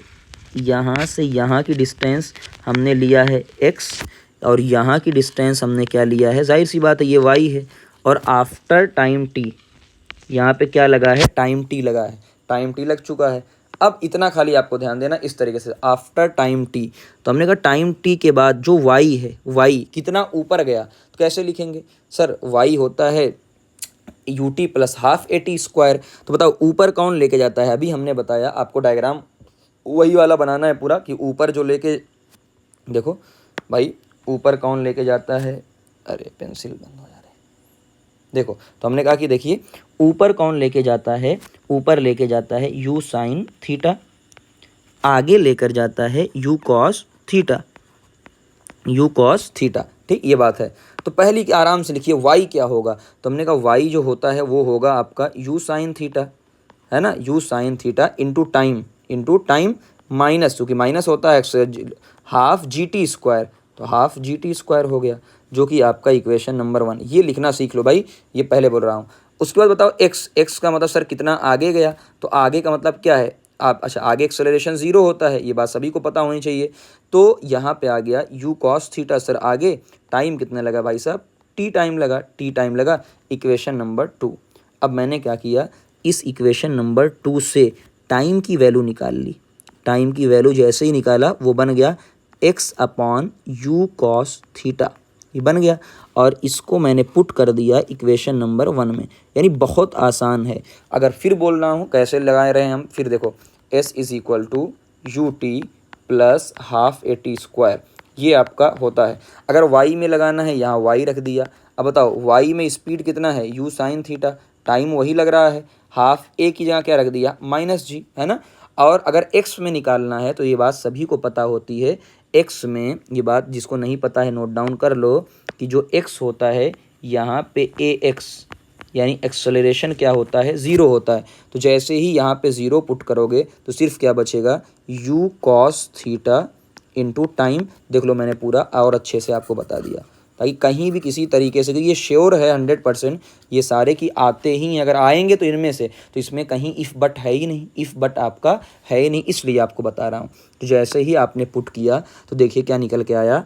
यहाँ से यहाँ की डिस्टेंस हमने लिया है x, और यहाँ की डिस्टेंस हमने क्या लिया है, जाहिर सी बात है ये y है, और आफ्टर टाइम t, यहाँ पे क्या लगा है, टाइम t लगा है, टाइम t लग चुका है। अब इतना खाली आपको ध्यान देना, इस तरीके से आफ्टर टाइम t, तो हमने कहा टाइम t के बाद जो y है, y कितना ऊपर गया, तो कैसे लिखेंगे सर, y होता है ut plus half a t square. तो बताओ ऊपर कौन लेके जाता है, अभी हमने बताया आपको डायग्राम वही वाला बनाना है पूरा, कि ऊपर जो लेके, देखो भाई ऊपर कौन लेके जाता है, अरे पेंसिल बंद हो जा रहा है, देखो तो हमने कहा कि देखिए ऊपर कौन लेके जाता है, ऊपर लेके जाता है यू साइन थीटा, आगे लेकर जाता है you cos theta, you cos theta. ठीक, ये बात है। तो पहली आराम से लिखिए y क्या होगा, तो हमने कहा y जो होता है वो होगा आपका u साइन थीटा, है ना, u sine theta into time minus, क्योंकि माइनस होता है हाफ जी टी स्क्वायर, तो हाफ जी टी स्क्वायर हो गया, जो कि आपका इक्वेशन नंबर 1। ये लिखना सीख लो भाई, ये पहले बोल रहा हूँ। उसके बाद बताओ x का मतलब सर कितना आगे गया, तो आगे का मतलब क्या है आप, अच्छा आगे एक्सेलरेशन 0 होता है, ये बात सभी को पता होनी चाहिए। तो यहाँ पे आ गया यू कॉस थीटा, सर आगे टाइम कितना लगा भाई साहब, टी टाइम लगा, इक्वेशन नंबर 2। अब मैंने क्या किया, इस इक्वेशन नंबर 2 से टाइम की वैल्यू निकाल ली, टाइम की वैल्यू जैसे ही निकाला वो बन गया x upon you cos theta, ये बन गया, और इसको मैंने पुट कर दिया इक्वेशन नंबर 1 में। यानी बहुत आसान है। अगर फिर बोल रहा हूँ कैसे लगाए रहे हम, फिर देखो s is equal to u t plus half a t square, ये आपका होता है। अगर y में लगाना है, यहाँ y रख दिया। अब बताओ y में स्पीड कितना है, u साइन थीटा, टाइम वही लग रहा है, हाफ ए की जगह क्या रख दिया, माइनस जी, है ना। और अगर एक्स में निकालना है तो ये बात सभी को पता होती है, एक्स में ये बात जिसको नहीं पता है नोट डाउन कर लो कि जो एक्स होता है यहाँ पे ए एक्स यानी एक्सेलरेशन क्या होता है, ज़ीरो होता है। तो जैसे ही यहाँ पे ज़ीरो पुट करोगे तो सिर्फ क्या बचेगा, you cos theta into time. देख लो मैंने पूरा और अच्छे से आपको बता दिया ताकि कहीं भी किसी तरीके से, क्योंकि ये श्योर है 100%, ये सारे की आते ही अगर आएंगे तो इनमें से, तो इसमें कहीं इफ़ बट है ही नहीं, इफ़ बट आपका है ही नहीं, इसलिए आपको बता रहा हूँ। तो जैसे ही आपने पुट किया तो देखिए क्या निकल के आया,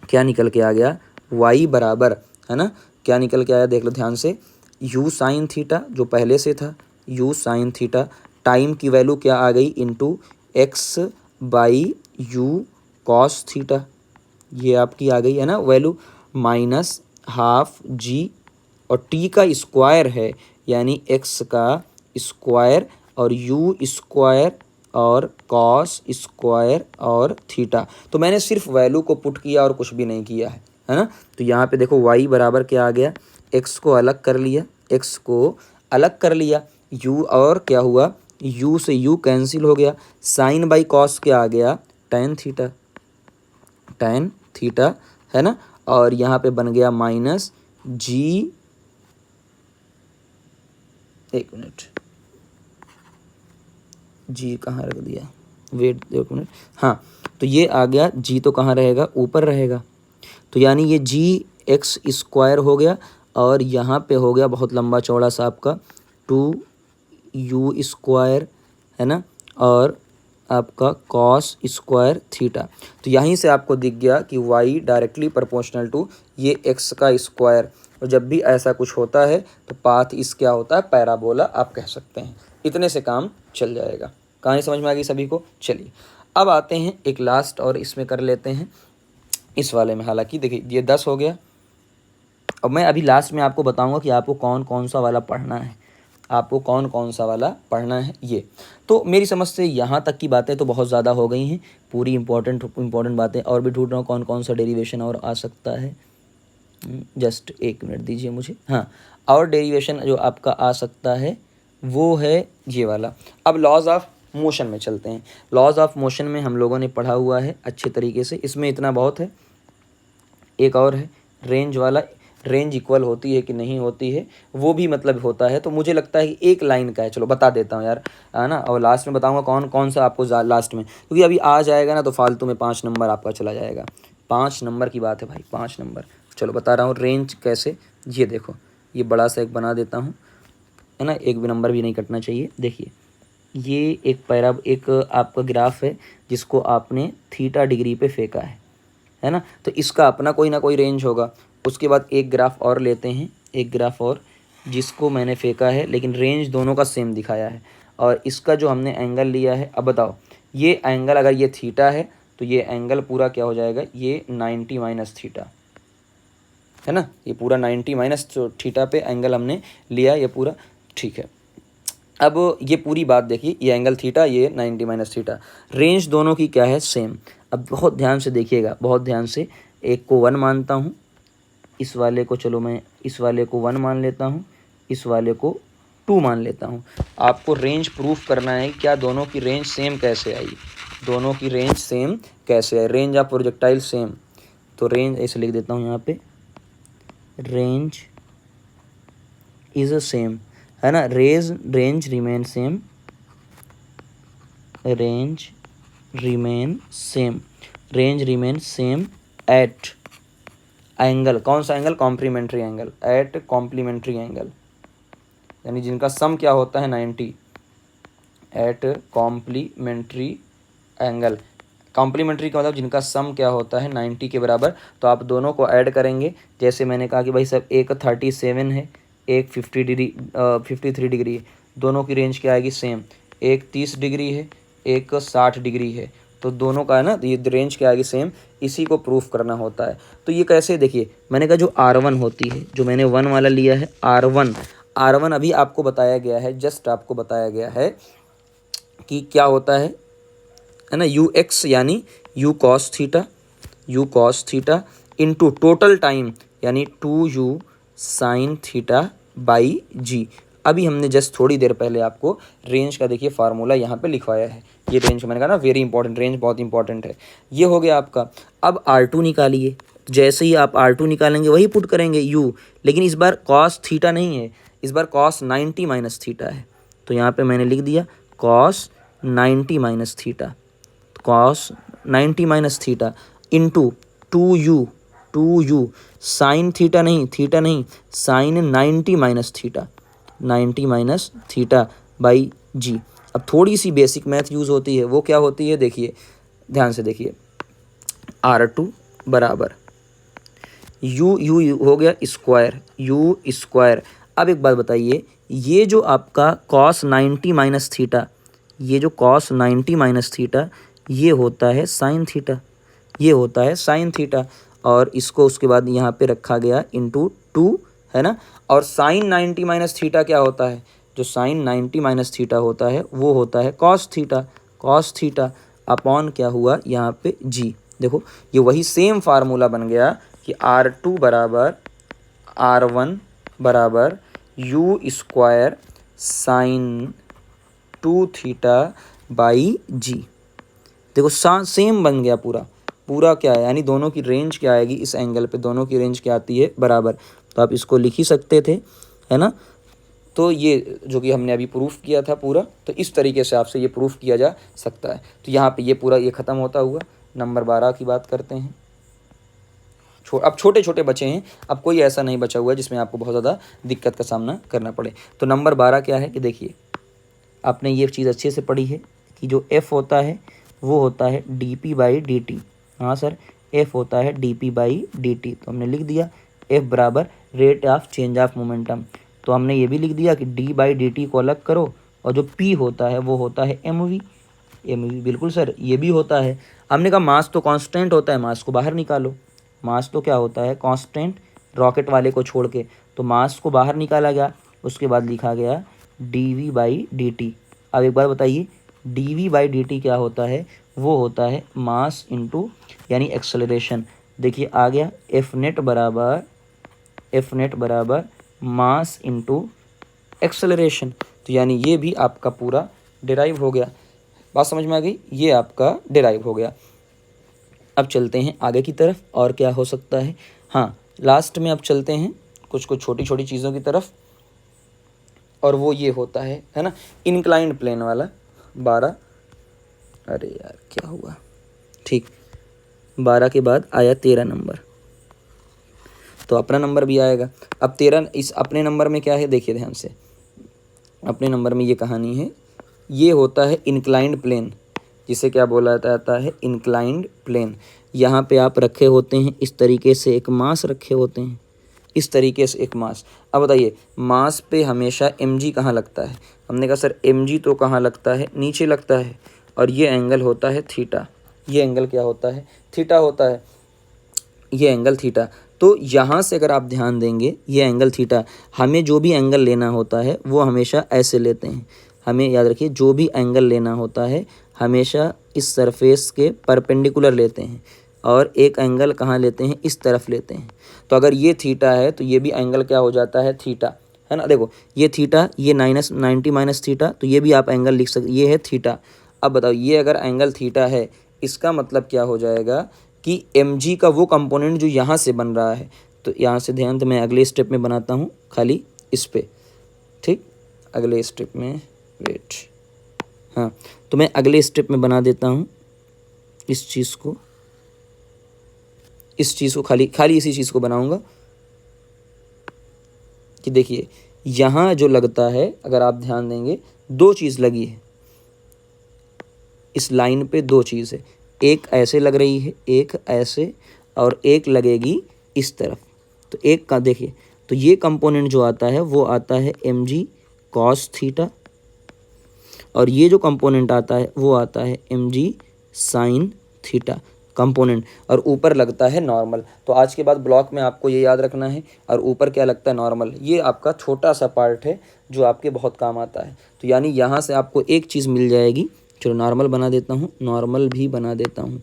क्या निकल के आ गया, y बराबर, है ना, क्या निकल के आया देख लो ध्यान से, u साइन थीटा जो पहले से था, u साइन थीटा, टाइम की वैल्यू क्या आ गई into x by you cos theta, ये आपकी आ गई है ना वैल्यू, माइनस हाफ जी, और t का स्क्वायर है यानी x का स्क्वायर और u स्क्वायर और कॉस स्क्वायर और थीटा। तो मैंने सिर्फ वैल्यू को पुट किया और कुछ भी नहीं किया है ना। तो यहाँ पे देखो y बराबर क्या आ गया, x को अलग कर लिया, x को अलग कर लिया, u और क्या हुआ, u से u कैंसिल हो गया, साइन बाई कॉस क्या आ गया, टेन थीटा, टेन थीटा, है ना। और यहाँ पे बन गया माइनस जी, एक मिनट, जी कहाँ रख दिया, वेट एक मिनट, हाँ, तो ये आ गया जी, तो कहाँ रहेगा, ऊपर रहेगा। तो यानी ये जी एक्स स्क्वायर हो गया और यहाँ पे हो गया बहुत लंबा चौड़ा सा आपका टू यू स्क्वायर, है ना, और आपका कॉस स्क्वायर थीटा। तो यहीं से आपको दिख गया कि y डायरेक्टली प्रोपोर्शनल टू ये x का स्क्वायर, और जब भी ऐसा कुछ होता है तो पाथ इस क्या होता है, पैराबोला आप कह सकते हैं। इतने से काम चल जाएगा। कहानी समझ में आ गई सभी को। चलिए अब आते हैं एक लास्ट और इसमें कर लेते हैं इस वाले में। हालांकि देखिए ये 10 हो गया। अब मैं अभी लास्ट में आपको बताऊंगा कि आपको कौन कौन सा वाला पढ़ना है, आपको कौन कौन सा वाला पढ़ना है। ये तो मेरी समझ से यहाँ तक की बातें तो बहुत ज़्यादा हो गई हैं, पूरी इंपॉर्टेंट बातें। और भी ढूंढ रहा हूँ कौन कौन सा डेरिवेशन और आ सकता है, जस्ट एक मिनट दीजिए मुझे। हाँ, और डेरिवेशन जो आपका आ सकता है वो है ये वाला। अब लॉज ऑफ मोशन में चलते हैं। लॉज ऑफ मोशन में हम लोगों ने पढ़ा हुआ है अच्छे तरीके से, इसमें इतना बहुत है। एक और है रेंज वाला, रेंज इक्वल होती है कि नहीं होती है वो भी मतलब होता है। तो मुझे लगता है कि एक लाइन का है, चलो बता देता हूँ यार, है ना। और लास्ट में बताऊँगा कौन कौन सा आपको लास्ट में, क्योंकि अभी आ जाएगा ना तो फालतू में 5 नंबर आपका चला जाएगा। 5 नंबर की बात है भाई, 5 नंबर। चलो बता रहा हूँ रेंज कैसे। ये देखो, ये बड़ा सा एक बना देता हूँ, है ना, एक भी नंबर भी नहीं कटना चाहिए। देखिए ये एक आपका ग्राफ है जिसको आपने थीटा डिग्री पे फेंका है ना। तो इसका अपना कोई ना कोई रेंज होगा। उसके बाद एक ग्राफ और लेते हैं, एक ग्राफ और जिसको मैंने फेंका है लेकिन रेंज दोनों का सेम दिखाया है, और इसका जो हमने एंगल लिया है, अब बताओ ये एंगल अगर ये थीटा है तो ये एंगल पूरा क्या हो जाएगा, ये 90 माइनस थीटा, है ना। ये पूरा 90 माइनस थीटा पे एंगल हमने लिया, ये पूरा ठीक है। अब ये पूरी बात देखिए, ये एंगल थीटा, ये 90 माइनस थीटा, रेंज दोनों की क्या है, सेम। अब बहुत ध्यान से देखिएगा, बहुत ध्यान से। एक को 1 मानता हूँ, इस वाले को, चलो मैं इस वाले को 1 मान लेता हूँ, इस वाले को 2 मान लेता हूँ। आपको रेंज प्रूफ करना है क्या दोनों की रेंज सेम कैसे आई, दोनों की रेंज सेम कैसे आई, रेंज ऑफ प्रोजेक्टाइल सेम। तो रेंज ऐसे लिख देता हूँ यहाँ पे, रेंज इज सेम, है ना, range remain same, range remain same, range remain same at angle, कौन सा angle, complementary angle, at complementary angle, यानी जिनका सम क्या होता है 90, एट कॉम्प्लीमेंट्री एंगल। कॉम्प्लीमेंट्री का मतलब जिनका सम क्या होता है 90 के बराबर। तो आप दोनों को ऐड करेंगे, जैसे मैंने कहा कि भाई सब एक 37 है, एक 53 डिग्री है, दोनों की रेंज क्या आएगी, सेम। एक 30 डिग्री है, एक 60 डिग्री है, तो दोनों का है ना, ये रेंज क्या आएगी, सेम। इसी को प्रूफ करना होता है। तो ये कैसे, देखिए मैंने कहा जो R1 होती है, जो मैंने 1 वाला लिया है R1 अभी आपको बताया गया है, जस्ट आपको बताया गया है कि क्या होता है ना, यू एक्स यानी you cos theta into total time यानी 2u साइन थीटा बाई जी। अभी हमने जस्ट थोड़ी देर पहले आपको रेंज का देखिए फार्मूला यहाँ पे लिखवाया है। ये रेंज मैंने कहा ना वेरी इंपॉर्टेंट, रेंज बहुत इंपॉर्टेंट है। ये हो गया आपका। अब R2 निकालिए। जैसे ही आप R2 निकालेंगे वही पुट करेंगे U, लेकिन इस बार कॉस थीटा नहीं है, इस बार कॉस 90 माइनस थीटा है। तो यहाँ पे मैंने लिख दिया cos 90 minus theta, cos 90 minus theta into 2u sine theta नहीं sine 90 minus theta, 90 minus theta by g. अब थोड़ी सी बेसिक मैथ यूज़ होती है, वो क्या होती है देखिए, ध्यान से देखिए। R2 बराबर यू हो गया स्क्वायर, यू स्क्वायर। अब एक बात बताइए, ये जो आपका कॉस 90 माइनस थीटा, ये जो कॉस 90 माइनस थीटा, ये होता है साइन थीटा, ये होता है साइन थीटा। और इसको उसके बाद यहाँ पे रखा गया इंटू 2, है ना। और साइन 90 माइनस थीटा क्या होता है, जो साइन 90 माइनस थीटा होता है वो होता है cos theta, cos theta upon क्या हुआ यहाँ पे जी। देखो ये वही सेम फार्मूला बन गया कि R2 बराबर R1 बराबर u square sine 2 theta by g. देखो सेम बन गया पूरा पूरा। क्या है यानी दोनों की रेंज क्या आएगी, इस एंगल पे दोनों की रेंज क्या आती है, बराबर। तो आप इसको लिख ही सकते थे, है ना। तो ये जो कि हमने अभी प्रूफ किया था पूरा, तो इस तरीके से आपसे ये प्रूफ किया जा सकता है। तो यहाँ पे ये पूरा ये ख़त्म होता हुआ नंबर 12 की बात करते हैं। अब छोटे छोटे बचे हैं, अब कोई ऐसा नहीं बचा हुआ है जिसमें आपको बहुत ज़्यादा दिक्कत का सामना करना पड़े। तो नंबर 12 क्या है कि देखिए, आपने ये चीज़ अच्छे से पढ़ी है कि जो एफ़ होता है वो होता है डी बाई डी टी। हाँ सर, एफ़ होता है डी बाई डी टी। तो हमने लिख दिया एफ़ बराबर rate of change of momentum. तो हमने ये भी लिख दिया कि डी बाई डी टी को अलग करो, और जो पी होता है वो होता है एम वी। एम वी बिल्कुल सर, ये भी होता है। हमने कहा मास तो कांस्टेंट होता है, मास को बाहर निकालो। मास तो क्या होता है, कांस्टेंट, रॉकेट वाले को छोड़ के। तो मास को बाहर निकाला गया, उसके बाद लिखा गया d v by d t. अब एक बार बताइए, d v by d t क्या होता है, वो होता है मास इंटू यानी एक्सेलरेशन। देखिए आ गया एफ नेट बराबर मास इंटू एक्सेलरेशन। तो यानी ये भी आपका पूरा डिराइव हो गया। बात समझ में आ गई, ये आपका डिराइव हो गया। अब चलते हैं आगे की तरफ, और क्या हो सकता है। हाँ, लास्ट में अब चलते हैं कुछ कुछ छोटी छोटी चीज़ों की तरफ, और वो ये होता है ना, इंक्लाइंड प्लेन वाला 12। अरे यार क्या हुआ, ठीक, 12 के बाद आया 13 नंबर, तो अपना नंबर भी आएगा। अब 13 इस अपने नंबर में क्या है देखिए ध्यान से, अपने नंबर में ये कहानी है, ये होता है इंक्लाइंड प्लेन, जिसे क्या बोला जाता है, इंक्लाइंड प्लेन। यहाँ पे आप रखे होते हैं इस तरीके से, एक मास रखे होते हैं इस तरीके से, एक मास। अब बताइए मास पे हमेशा mg कहाँ लगता है, हमने कहा सर mg तो कहाँ लगता है, नीचे लगता है, और ये एंगल होता है थीटा। ये एंगल क्या होता है, थीटा होता है, ये एंगल थीटा। तो यहाँ से अगर आप ध्यान देंगे, ये एंगल थीटा, हमें जो भी एंगल लेना होता है वो हमेशा ऐसे लेते हैं। हमें याद रखिए, जो भी एंगल लेना होता है हमेशा इस सरफेस के परपेंडिकुलर लेते हैं, और एक एंगल कहाँ लेते हैं, इस तरफ लेते हैं। तो अगर ये थीटा है तो ये भी एंगल क्या हो जाता है, थीटा, है ना। देखो ये थीटा, ये 90 माइनस थीटा, तो ये भी आप एंगल लिख सकते, ये है थीटा। अब बताओ ये अगर एंगल थीटा है, इसका मतलब क्या हो जाएगा कि mg का वो कंपोनेंट जो यहाँ से बन रहा है, तो यहाँ से ध्यान, तो मैं अगले स्टेप में बनाता हूँ खाली इस पे, ठीक, अगले स्टेप में, वेट, हाँ, तो मैं अगले स्टेप में बना देता हूँ इस चीज़ को, खाली इसी चीज़ को बनाऊंगा कि देखिए यहाँ जो लगता है, अगर आप ध्यान देंगे, दो चीज़ लगी है इस लाइन पे, दो चीज़ है, एक ऐसे लग रही है, एक ऐसे, और एक लगेगी इस तरफ। तो एक का देखिए, तो ये कंपोनेंट जो आता है वो आता है mg cos थीटा, और ये जो कंपोनेंट आता है वो आता है mg sin थीटा कंपोनेंट, और ऊपर लगता है नॉर्मल। तो आज के बाद ब्लॉक में आपको ये याद रखना है, और ऊपर क्या लगता है, नॉर्मल। ये आपका छोटा सा पार्ट है जो आपके बहुत काम आता है। तो यानी यहाँ से आपको एक चीज़ मिल जाएगी, चलो नॉर्मल बना देता हूँ, नॉर्मल भी बना देता हूँ।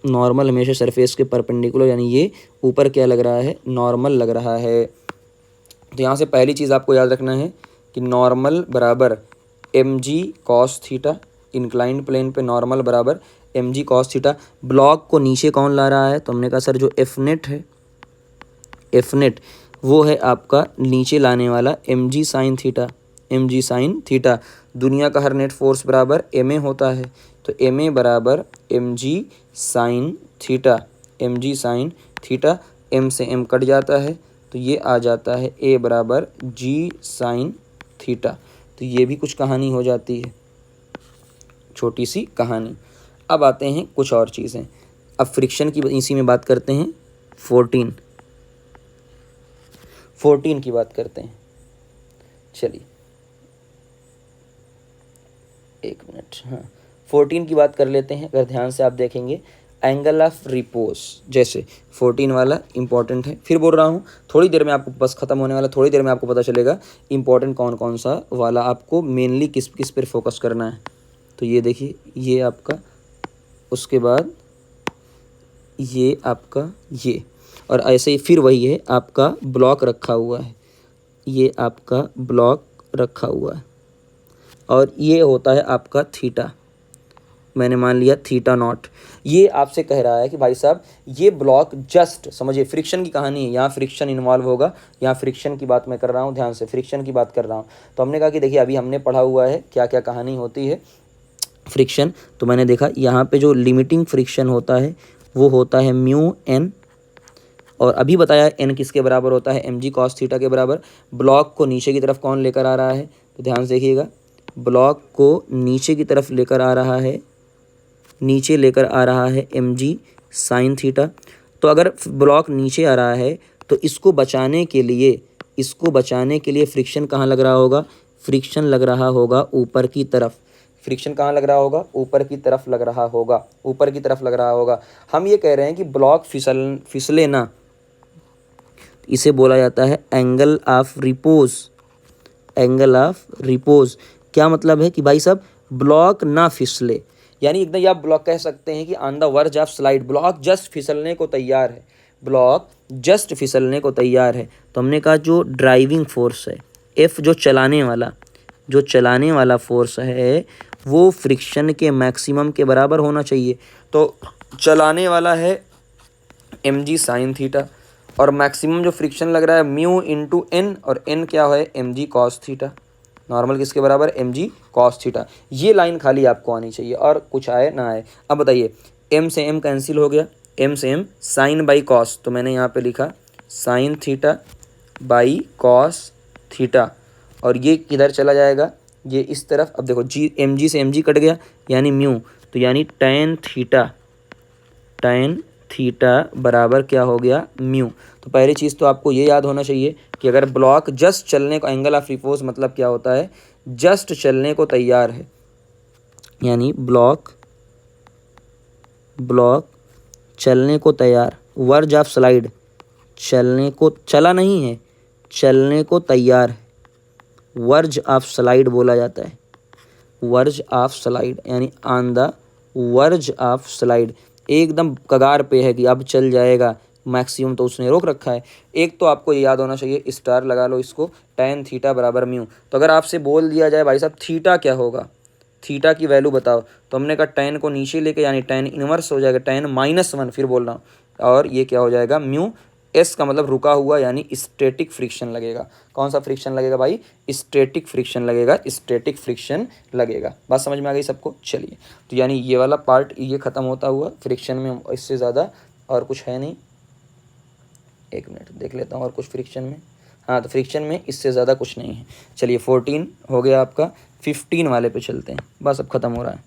नॉर्मल हमेशा सरफेस के परपेंडिकुलर, यानी ये ऊपर क्या लग रहा है, नॉर्मल लग रहा है। तो यहाँ से पहली चीज़ आपको याद रखना है कि नॉर्मल बराबर m g cos theta, inclined plane पे नॉर्मल बराबर m g cos theta. Block को नीचे कौन ला रहा है? तो हमने कहा सर जो एफ नेट है, एफ नेट वो है आपका नीचे लाने वाला m g sine theta, m g sine theta. दुनिया का हर नेट फोर्स बराबर एम ए होता है, तो एम ए बराबर m g sine theta, m g sine theta. M से एम कट जाता है तो ये आ जाता है ए बराबर जी साइन थीटा। तो ये भी कुछ कहानी हो जाती है, छोटी सी कहानी। अब आते हैं कुछ और चीज़ें। अब फ्रिक्शन की इसी में बात करते हैं। 14 की बात करते हैं। चलिए एक मिनट, हाँ 14 की बात कर लेते हैं। अगर ध्यान से आप देखेंगे एंगल ऑफ रिपोज, जैसे 14 वाला इंपॉर्टेंट है। फिर बोल रहा हूँ थोड़ी देर में आपको, बस ख़त्म होने वाला, थोड़ी देर में आपको पता चलेगा इंपॉर्टेंट कौन कौन सा वाला आपको मेनली किस किस पर फोकस करना है। तो ये देखिए, ये आपका, उसके बाद ये आपका, ये, और ऐसे ही फिर वही है आपका ब्लॉक रखा हुआ है, ये आपका ब्लॉक रखा हुआ है, और ये होता है आपका थीटा। मैंने मान लिया थीटा नॉट। ये आपसे कह रहा है कि भाई साहब ये ब्लॉक जस्ट समझिए, फ्रिक्शन की कहानी है, यहाँ फ्रिक्शन इन्वॉल्व होगा, यहाँ फ्रिक्शन की बात मैं कर रहा हूँ, ध्यान से फ्रिक्शन की बात कर रहा हूँ। तो हमने कहा कि देखिए अभी हमने पढ़ा हुआ है क्या क्या कहानी होती है फ्रिक्शन। तो मैंने देखा यहाँ पे जो लिमिटिंग फ्रिक्शन होता है वो होता है म्यू एन, और अभी बताया एन किसके बराबर होता है? एम जी कॉस थीटा के बराबर। ब्लॉक को नीचे की तरफ कौन लेकर आ रहा है? तो ध्यान से देखिएगा, ब्लॉक को नीचे की तरफ लेकर आ रहा है, नीचे लेकर आ रहा है एम जी साइन थीटा। तो अगर ब्लॉक नीचे आ रहा है तो इसको बचाने के लिए, इसको बचाने के लिए फ्रिक्शन कहाँ लग रहा होगा? फ्रिक्शन लग रहा होगा ऊपर की तरफ। फ्रिक्शन कहाँ लग रहा होगा? ऊपर की तरफ लग रहा होगा, ऊपर की तरफ लग रहा होगा। हम ये कह रहे हैं कि ब्लॉक फिसले ना, इसे बोला जाता है angle of repose, angle of repose. क्या मतलब है कि भाई साहब ब्लॉक ना फिसले, यानी एकदम आप ब्लॉक कह सकते हैं कि on the verge of slide, block just फिसलने को तैयार है, ब्लॉक जस्ट फिसलने को तैयार है। तो हमने कहा जो ड्राइविंग फोर्स है एफ, जो चलाने वाला, जो चलाने वाला फोर्स है वो फ्रिक्शन के मैक्सिमम के बराबर होना चाहिए। तो चलाने वाला है एम जी साइन थीटा, और मैक्सिमम जो फ्रिक्शन लग रहा है म्यू इंटू एन, और एन क्या है? M g cos theta. Normal किसके बराबर? M g cos theta. ये लाइन खाली आपको आनी चाहिए, और कुछ आए ना आए। अब बताइए, एम से एम कैंसिल हो गया, एम से एम, साइन बाई कॉस, तो मैंने यहाँ पे लिखा sign theta by cos theta, और ये किधर चला जाएगा? ये इस तरफ। अब देखो जी, एम जी से एम जी कट गया यानी म्यू, तो यानी टेन थीटा, टेन थीटा बराबर क्या हो गया? म्यू। तो पहली चीज़ तो आपको ये याद होना चाहिए कि अगर ब्लॉक जस्ट चलने को, एंगल ऑफ रिपोज मतलब क्या होता है? जस्ट चलने को तैयार है, यानी ब्लॉक, ब्लॉक चलने को तैयार, वर्ज ऑफ स्लाइड, चलने को, चला नहीं है, चलने को तैयार है, वर्ज ऑफ स्लाइड बोला जाता है, वर्ज ऑफ स्लाइड, यानी on the verge of slide, एकदम कगार पे है कि अब चल जाएगा, मैक्सिमम तो उसने रोक रखा है। एक तो आपको ये याद होना चाहिए, स्टार लगा लो इसको, टेन थीटा बराबर म्यू। तो अगर आपसे बोल दिया जाए भाई साहब थीटा क्या होगा, थीटा की वैल्यू बताओ, तो हमने कहा टेन को नीचे लेके, यानी टेन इनवर्स हो जाएगा, टेन माइनस वन, फिर बोल रहा हूँ, और ये क्या हो जाएगा? म्यू। एस का मतलब रुका हुआ, यानी स्टैटिक फ्रिक्शन लगेगा। कौन सा फ्रिक्शन लगेगा भाई? स्टैटिक फ्रिक्शन लगेगा, स्टैटिक फ्रिक्शन लगेगा। बात समझ में आ गई सबको? चलिए, तो यानी ये वाला पार्ट ये ख़त्म होता हुआ फ्रिक्शन में, इससे ज़्यादा और कुछ है नहीं। एक मिनट देख लेता हूँ और कुछ फ्रिक्शन में, हाँ तो फ्रिक्शन में इससे ज़्यादा कुछ नहीं है। चलिए 14 हो गया आपका, 15 वाले पे चलते हैं, बस अब ख़त्म हो रहा है।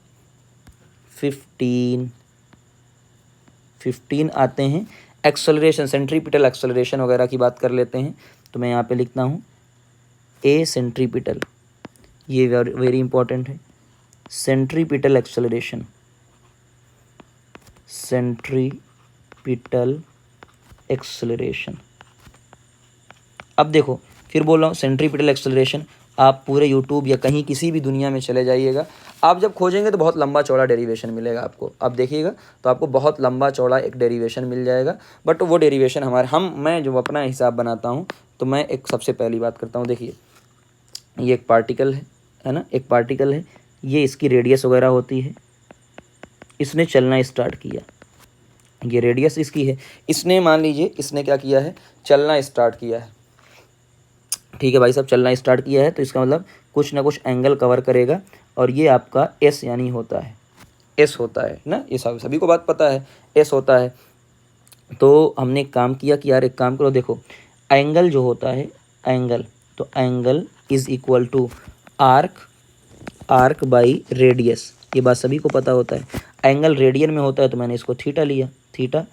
15 आते हैं एक्सेलरेशन, सेंट्रीपिटल एक्सेलरेशन वगैरह की बात कर लेते हैं। तो मैं यहाँ पे लिखता हूँ ए सेंट्रीपिटल, ये वेरी इंपॉर्टेंट है, सेंट्रीपिटल एक्सेलरेशन, सेंट्रीपिटल एक्सेलरेशन। अब देखो फिर बोल रहा हूँ सेंट्रीपिटल एक्सेलरेशन, आप पूरे यूट्यूब या कहीं किसी भी दुनिया में चले जाइएगा, आप जब खोजेंगे तो बहुत लंबा चौड़ा डेरिवेशन मिलेगा आपको। आप देखिएगा तो आपको बहुत लंबा चौड़ा एक डेरिवेशन मिल जाएगा। बट वो डेरिवेशन मैं जो अपना हिसाब बनाता हूँ, तो मैं एक सबसे पहली बात करता हूँ। देखिए, ये एक पार्टिकल है ना, एक पार्टिकल है, ये इसकी रेडियस वगैरह होती है। इसने चलना स्टार्ट किया, ये रेडियस इसकी है, इसने मान लीजिए इसने क्या किया है, चलना स्टार्ट किया है। ठीक है भाई साहब, चलना स्टार्ट किया है तो इसका मतलब कुछ ना कुछ एंगल कवर करेगा, और ये आपका एस यानी होता है, एस होता है ना, ये सभी को बात पता है, एस होता है। तो हमने एक काम किया कि यार एक काम करो, देखो एंगल जो होता है, एंगल, तो angle is equal to arc, arc by radius, ये बात सभी को पता होता है। एंगल रेडियन में होता है तो मैंने इसको थीटा लिया, थीटा।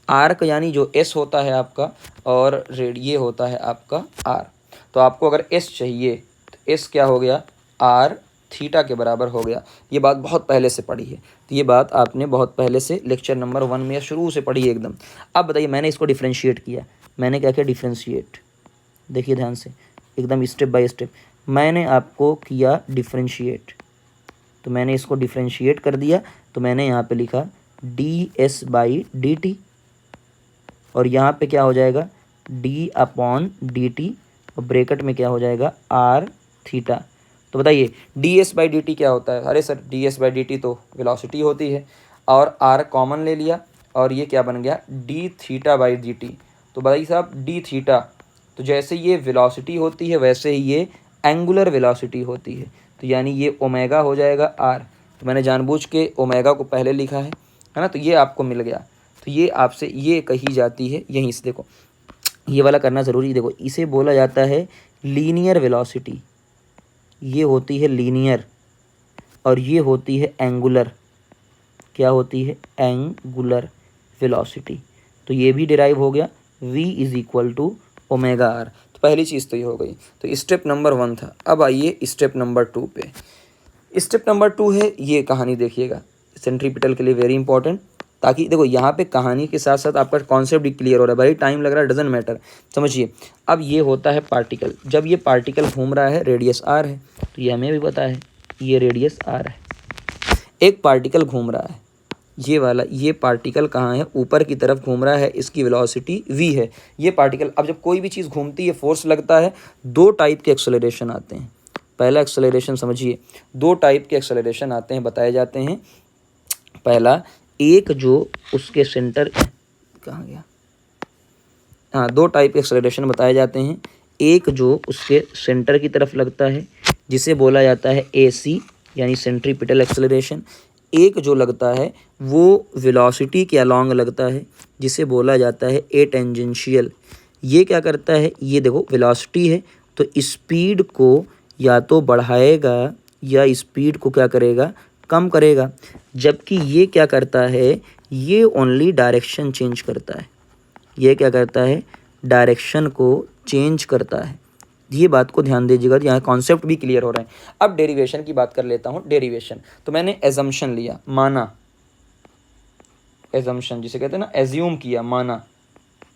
आर्क यानी जो एस होता है आपका, और ये होता है आपका आर। तो आपको अगर एस चाहिए तो एस क्या हो गया, आर थीटा के बराबर हो गया। ये बात बहुत पहले से पढ़ी है, तो ये बात आपने बहुत पहले से लेक्चर नंबर 1 में शुरू से पढ़ी है एकदम। अब बताइए, मैंने इसको डिफ्रेंशिएट किया, मैंने क्या किया, डिफ्रेंशिएट। देखिए ध्यान से, एकदम स्टेप बाय स्टेप मैंने आपको किया डिफ्रेंशिएट। तो मैंने इसको डिफ्रेंशिएट कर दिया, तो मैंने यहाँ पे लिखा D s by d T, और यहाँ पे क्या हो जाएगा, डी अपॉन डी टी, और ब्रैकेट में क्या हो जाएगा, आर थीटा। तो बताइए D s by d t क्या होता है। अरे sir, D s by d T तो वेलोसिटी होती है, और आर कॉमन ले लिया, और ये क्या बन गया, D theta by d T. तो बताइए साहब, डी थीटा, तो जैसे ये वेलोसिटी होती है वैसे ही ये एंगुलर वेलोसिटी होती है, तो यानी ये ओमेगा हो जाएगा आर। तो मैंने जानबूझ के ओमेगा को पहले लिखा है ना, तो ये आपको मिल गया। तो ये आपसे ये कही जाती है, यहीं से देखो, ये वाला करना ज़रूरी। देखो, इसे बोला जाता है लीनियर वेलोसिटी, ये होती है लीनियर, और ये होती है एंगुलर। क्या होती है, एंगुलर वेलोसिटी। तो ये भी डिराइव हो गया, v is equal to omega r. तो पहली चीज़ तो ये हो गई। तो स्टेप नंबर 1 था। अब आइए स्टेप नंबर 2 पे। स्टेप नंबर 2 है, ये कहानी देखिएगा, सेंट्रीपिटल के लिए वेरी इंपॉर्टेंट, ताकि देखो यहाँ पे कहानी के साथ साथ आपका कॉन्सेप्ट भी क्लियर हो रहा है। भाई टाइम लग रहा है, डजेंट मैटर, समझिए। अब ये होता है पार्टिकल, जब ये पार्टिकल घूम रहा है, रेडियस आर है, तो ये हमें भी पता है, ये रेडियस आर है। एक पार्टिकल घूम रहा है, ये वाला, ये पार्टिकल कहाँ है, ऊपर की तरफ घूम रहा है, इसकी वेलोसिटी v है। ये पार्टिकल, अब जब कोई भी चीज़ घूमती है, फोर्स लगता है, दो टाइप के एक्सेलरेशन आते हैं। पहला एक्सेलरेशन समझिए, दो टाइप के एक्सेलरेशन आते हैं, बताए जाते हैं। पहला, एक जो उसके सेंटर, कहाँ गया, हाँ, दो टाइप के एक्सेलरेशन बताए जाते हैं। एक जो उसके सेंटर की तरफ लगता है, जिसे बोला जाता है AC यानी सेंट्रीपिटल एक्सेलरेशन। एक जो लगता है वो वेलोसिटी के अलॉन्ग लगता है, जिसे बोला जाता है ए टेंजेंशियल। ये क्या करता है, ये देखो वेलोसिटी है, तो स्पीड को या तो बढ़ाएगा या स्पीड को क्या करेगा, कम करेगा। जबकि ये क्या करता है, ये ओनली डायरेक्शन चेंज करता है। ये क्या करता है, डायरेक्शन को चेंज करता है। ये बात को ध्यान दीजिएगा, यहाँ कॉन्सेप्ट भी क्लियर हो रहे हैं। अब डेरिवेशन की बात कर लेता हूँ। डेरिवेशन तो मैंने एजम्पशन लिया, माना, एजम्पशन जिसे कहते हैं ना, एज्यूम किया, माना।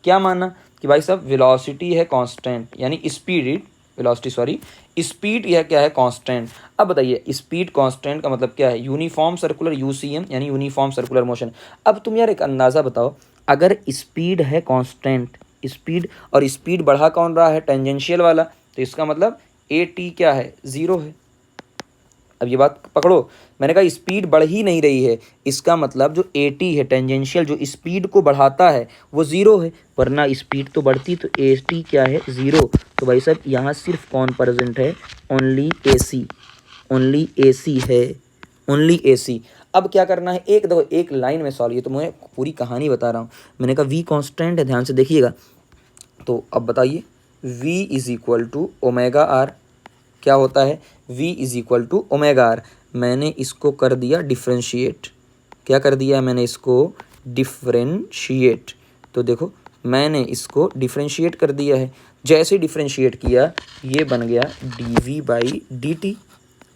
क्या माना कि भाई साहब वेलोसिटी है कांस्टेंट, यानी स्पीड, वेलोसिटी सॉरी, स्पीड यह क्या है, कांस्टेंट। अब बताइए स्पीड कांस्टेंट का मतलब क्या है, यूनिफॉर्म सर्कुलर, यूसीएम यानी यूनिफॉर्म सर्कुलर मोशन। अब तुम यार एक अंदाज़ा बताओ, अगर स्पीड है कांस्टेंट, स्पीड, और स्पीड बढ़ा कौन रहा है, टेंजेंशियल वाला, तो इसका मतलब ए टी क्या है, ज़ीरो है। अब ये बात पकड़ो, मैंने कहा स्पीड बढ़ ही नहीं रही है, इसका मतलब जो ए टी है, टेंजेंशियल जो स्पीड को बढ़ाता है, वो ज़ीरो है, वरना स्पीड तो बढ़ती, तो ए टी क्या है, ज़ीरो। तो भाई साहब यहाँ सिर्फ कौन प्रेजेंट है, ओनली ए सी, ओनली ए सी है, ओनली ए सी। अब क्या करना है, एक देखो, एक लाइन में सॉल्व, ये तो मैं पूरी कहानी बता रहा हूँ। मैंने कहा वी कांस्टेंट है, ध्यान से देखिएगा। तो अब बताइए, v is equal to omega r, क्या होता है, v is equal to omega r. मैंने इसको कर दिया डिफ्रेंशिएट। क्या कर दिया मैंने, इसको डिफ्रेंशिएट। तो देखो मैंने इसको डिफ्रेंशिएट कर दिया है। जैसे डिफ्रेंशिएट किया, ये बन गया dv by d T,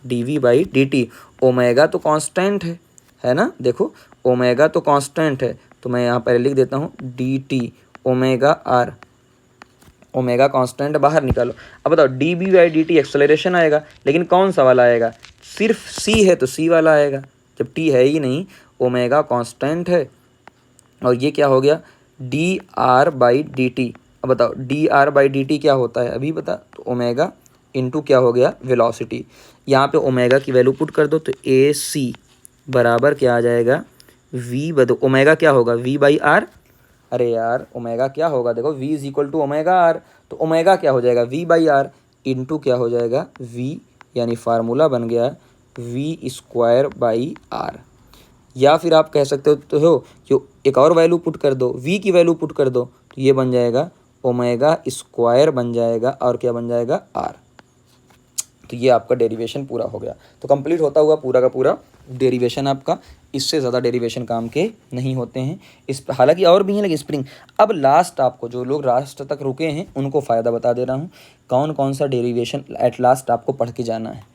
dv by d T. Omega तो कांस्टेंट है ना, देखो ओमेगा तो कांस्टेंट है, तो मैं यहाँ पर लिख देता हूँ dt omega r. Omega constant बाहर निकालो। अब बताओ d v by d t acceleration आएगा, लेकिन कौन सा वाला आएगा? सिर्फ सी है तो सी वाला आएगा, जब टी है ही नहीं, ओमेगा कांस्टेंट है। और ये क्या हो गया? D R by d t. अब बताओ D R by d t क्या होता है अभी बता। तो ओमेगा इंटू क्या हो गया? वेलोसिटी। यहाँ पे ओमेगा की वैल्यू पुट कर दो तो ए सी बराबर क्या आ जाएगा? वी बदो ओमेगा क्या होगा? V by r. अरे यार ओमेगा क्या होगा? देखो v is equal to omega r, तो ओमेगा क्या हो जाएगा? v बाई आर इंटू क्या हो जाएगा? v, यानी फार्मूला बन गया v स्क्वायर बाई आर। या फिर आप कह सकते हो कि एक और वैल्यू पुट कर दो, v की वैल्यू पुट कर दो, तो ये बन जाएगा ओमेगा स्क्वायर बन जाएगा, और क्या बन जाएगा? आर। तो ये आपका डेरिवेशन पूरा हो गया। तो कंप्लीट होता हुआ पूरा का पूरा डेरिवेशन आपका। इससे ज़्यादा डेरिवेशन काम के नहीं होते हैं। इस हालांकि और भी हैं लेकिन स्प्रिंग। अब लास्ट आपको जो लोग लास्ट तक रुके हैं उनको फ़ायदा बता दे रहा हूँ, कौन कौन सा डेरिवेशन एट लास्ट आपको पढ़ के जाना है।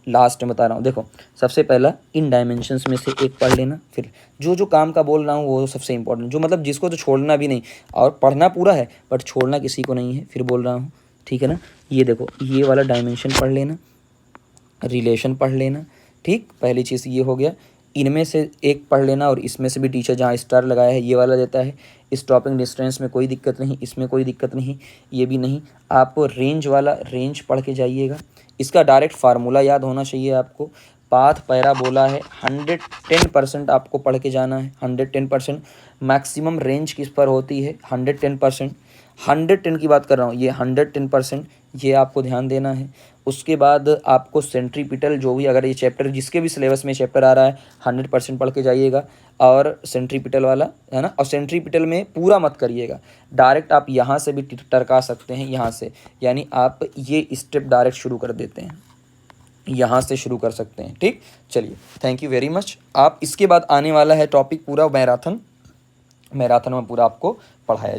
लास्ट में बता रहा हूँ, देखो सबसे पहला इन डायमेंशंस में से एक पढ़ लेना। फिर जो जो काम का बोल रहा हूँ वो सबसे इंपॉर्टेंट, जो मतलब जिसको तो छोड़ना भी नहीं, और पढ़ना पूरा है बट छोड़ना किसी को नहीं है, फिर बोल रहा हूँ, ठीक है ना। ये देखो ये वाला डायमेंशन पढ़ लेना, रिलेशन पढ़ लेना, ठीक। पहली चीज़ ये हो गया। इनमें से एक पढ़ लेना, और इसमें से भी टीचर जहाँ स्टार लगाया है ये वाला देता है। स्टॉपिंग डिस्टेंस में कोई दिक्कत नहीं, इसमें कोई दिक्कत नहीं, ये भी नहीं। आप रेंज वाला रेंज पढ़ के जाइएगा। इसका डायरेक्ट फार्मूला याद होना चाहिए आपको। पाथ पैराबोला है, 110% आपको पढ़ के जाना है। 110% मैक्सिमम रेंज किस पर होती है? 110%। 110 की बात कर रहा हूँ, ये 110%, ये आपको ध्यान देना है। उसके बाद आपको सेंट्रीपिटल जो भी, अगर ये चैप्टर जिसके भी सिलेबस में चैप्टर आ रहा है 100% पढ़ के जाइएगा, और सेंट्रीपिटल वाला है ना। और सेंट्रीपिटल में पूरा मत करिएगा, डायरेक्ट आप यहाँ से भी टरका सकते हैं, यहाँ से, यानी आप ये स्टेप डायरेक्ट शुरू कर देते हैं, यहाँ से शुरू कर सकते हैं, ठीक। चलिए, थैंक यू वेरी मच। आप इसके बाद आने वाला है टॉपिक पूरा मैराथन। मैराथन में पूरा आपको पढ़ाया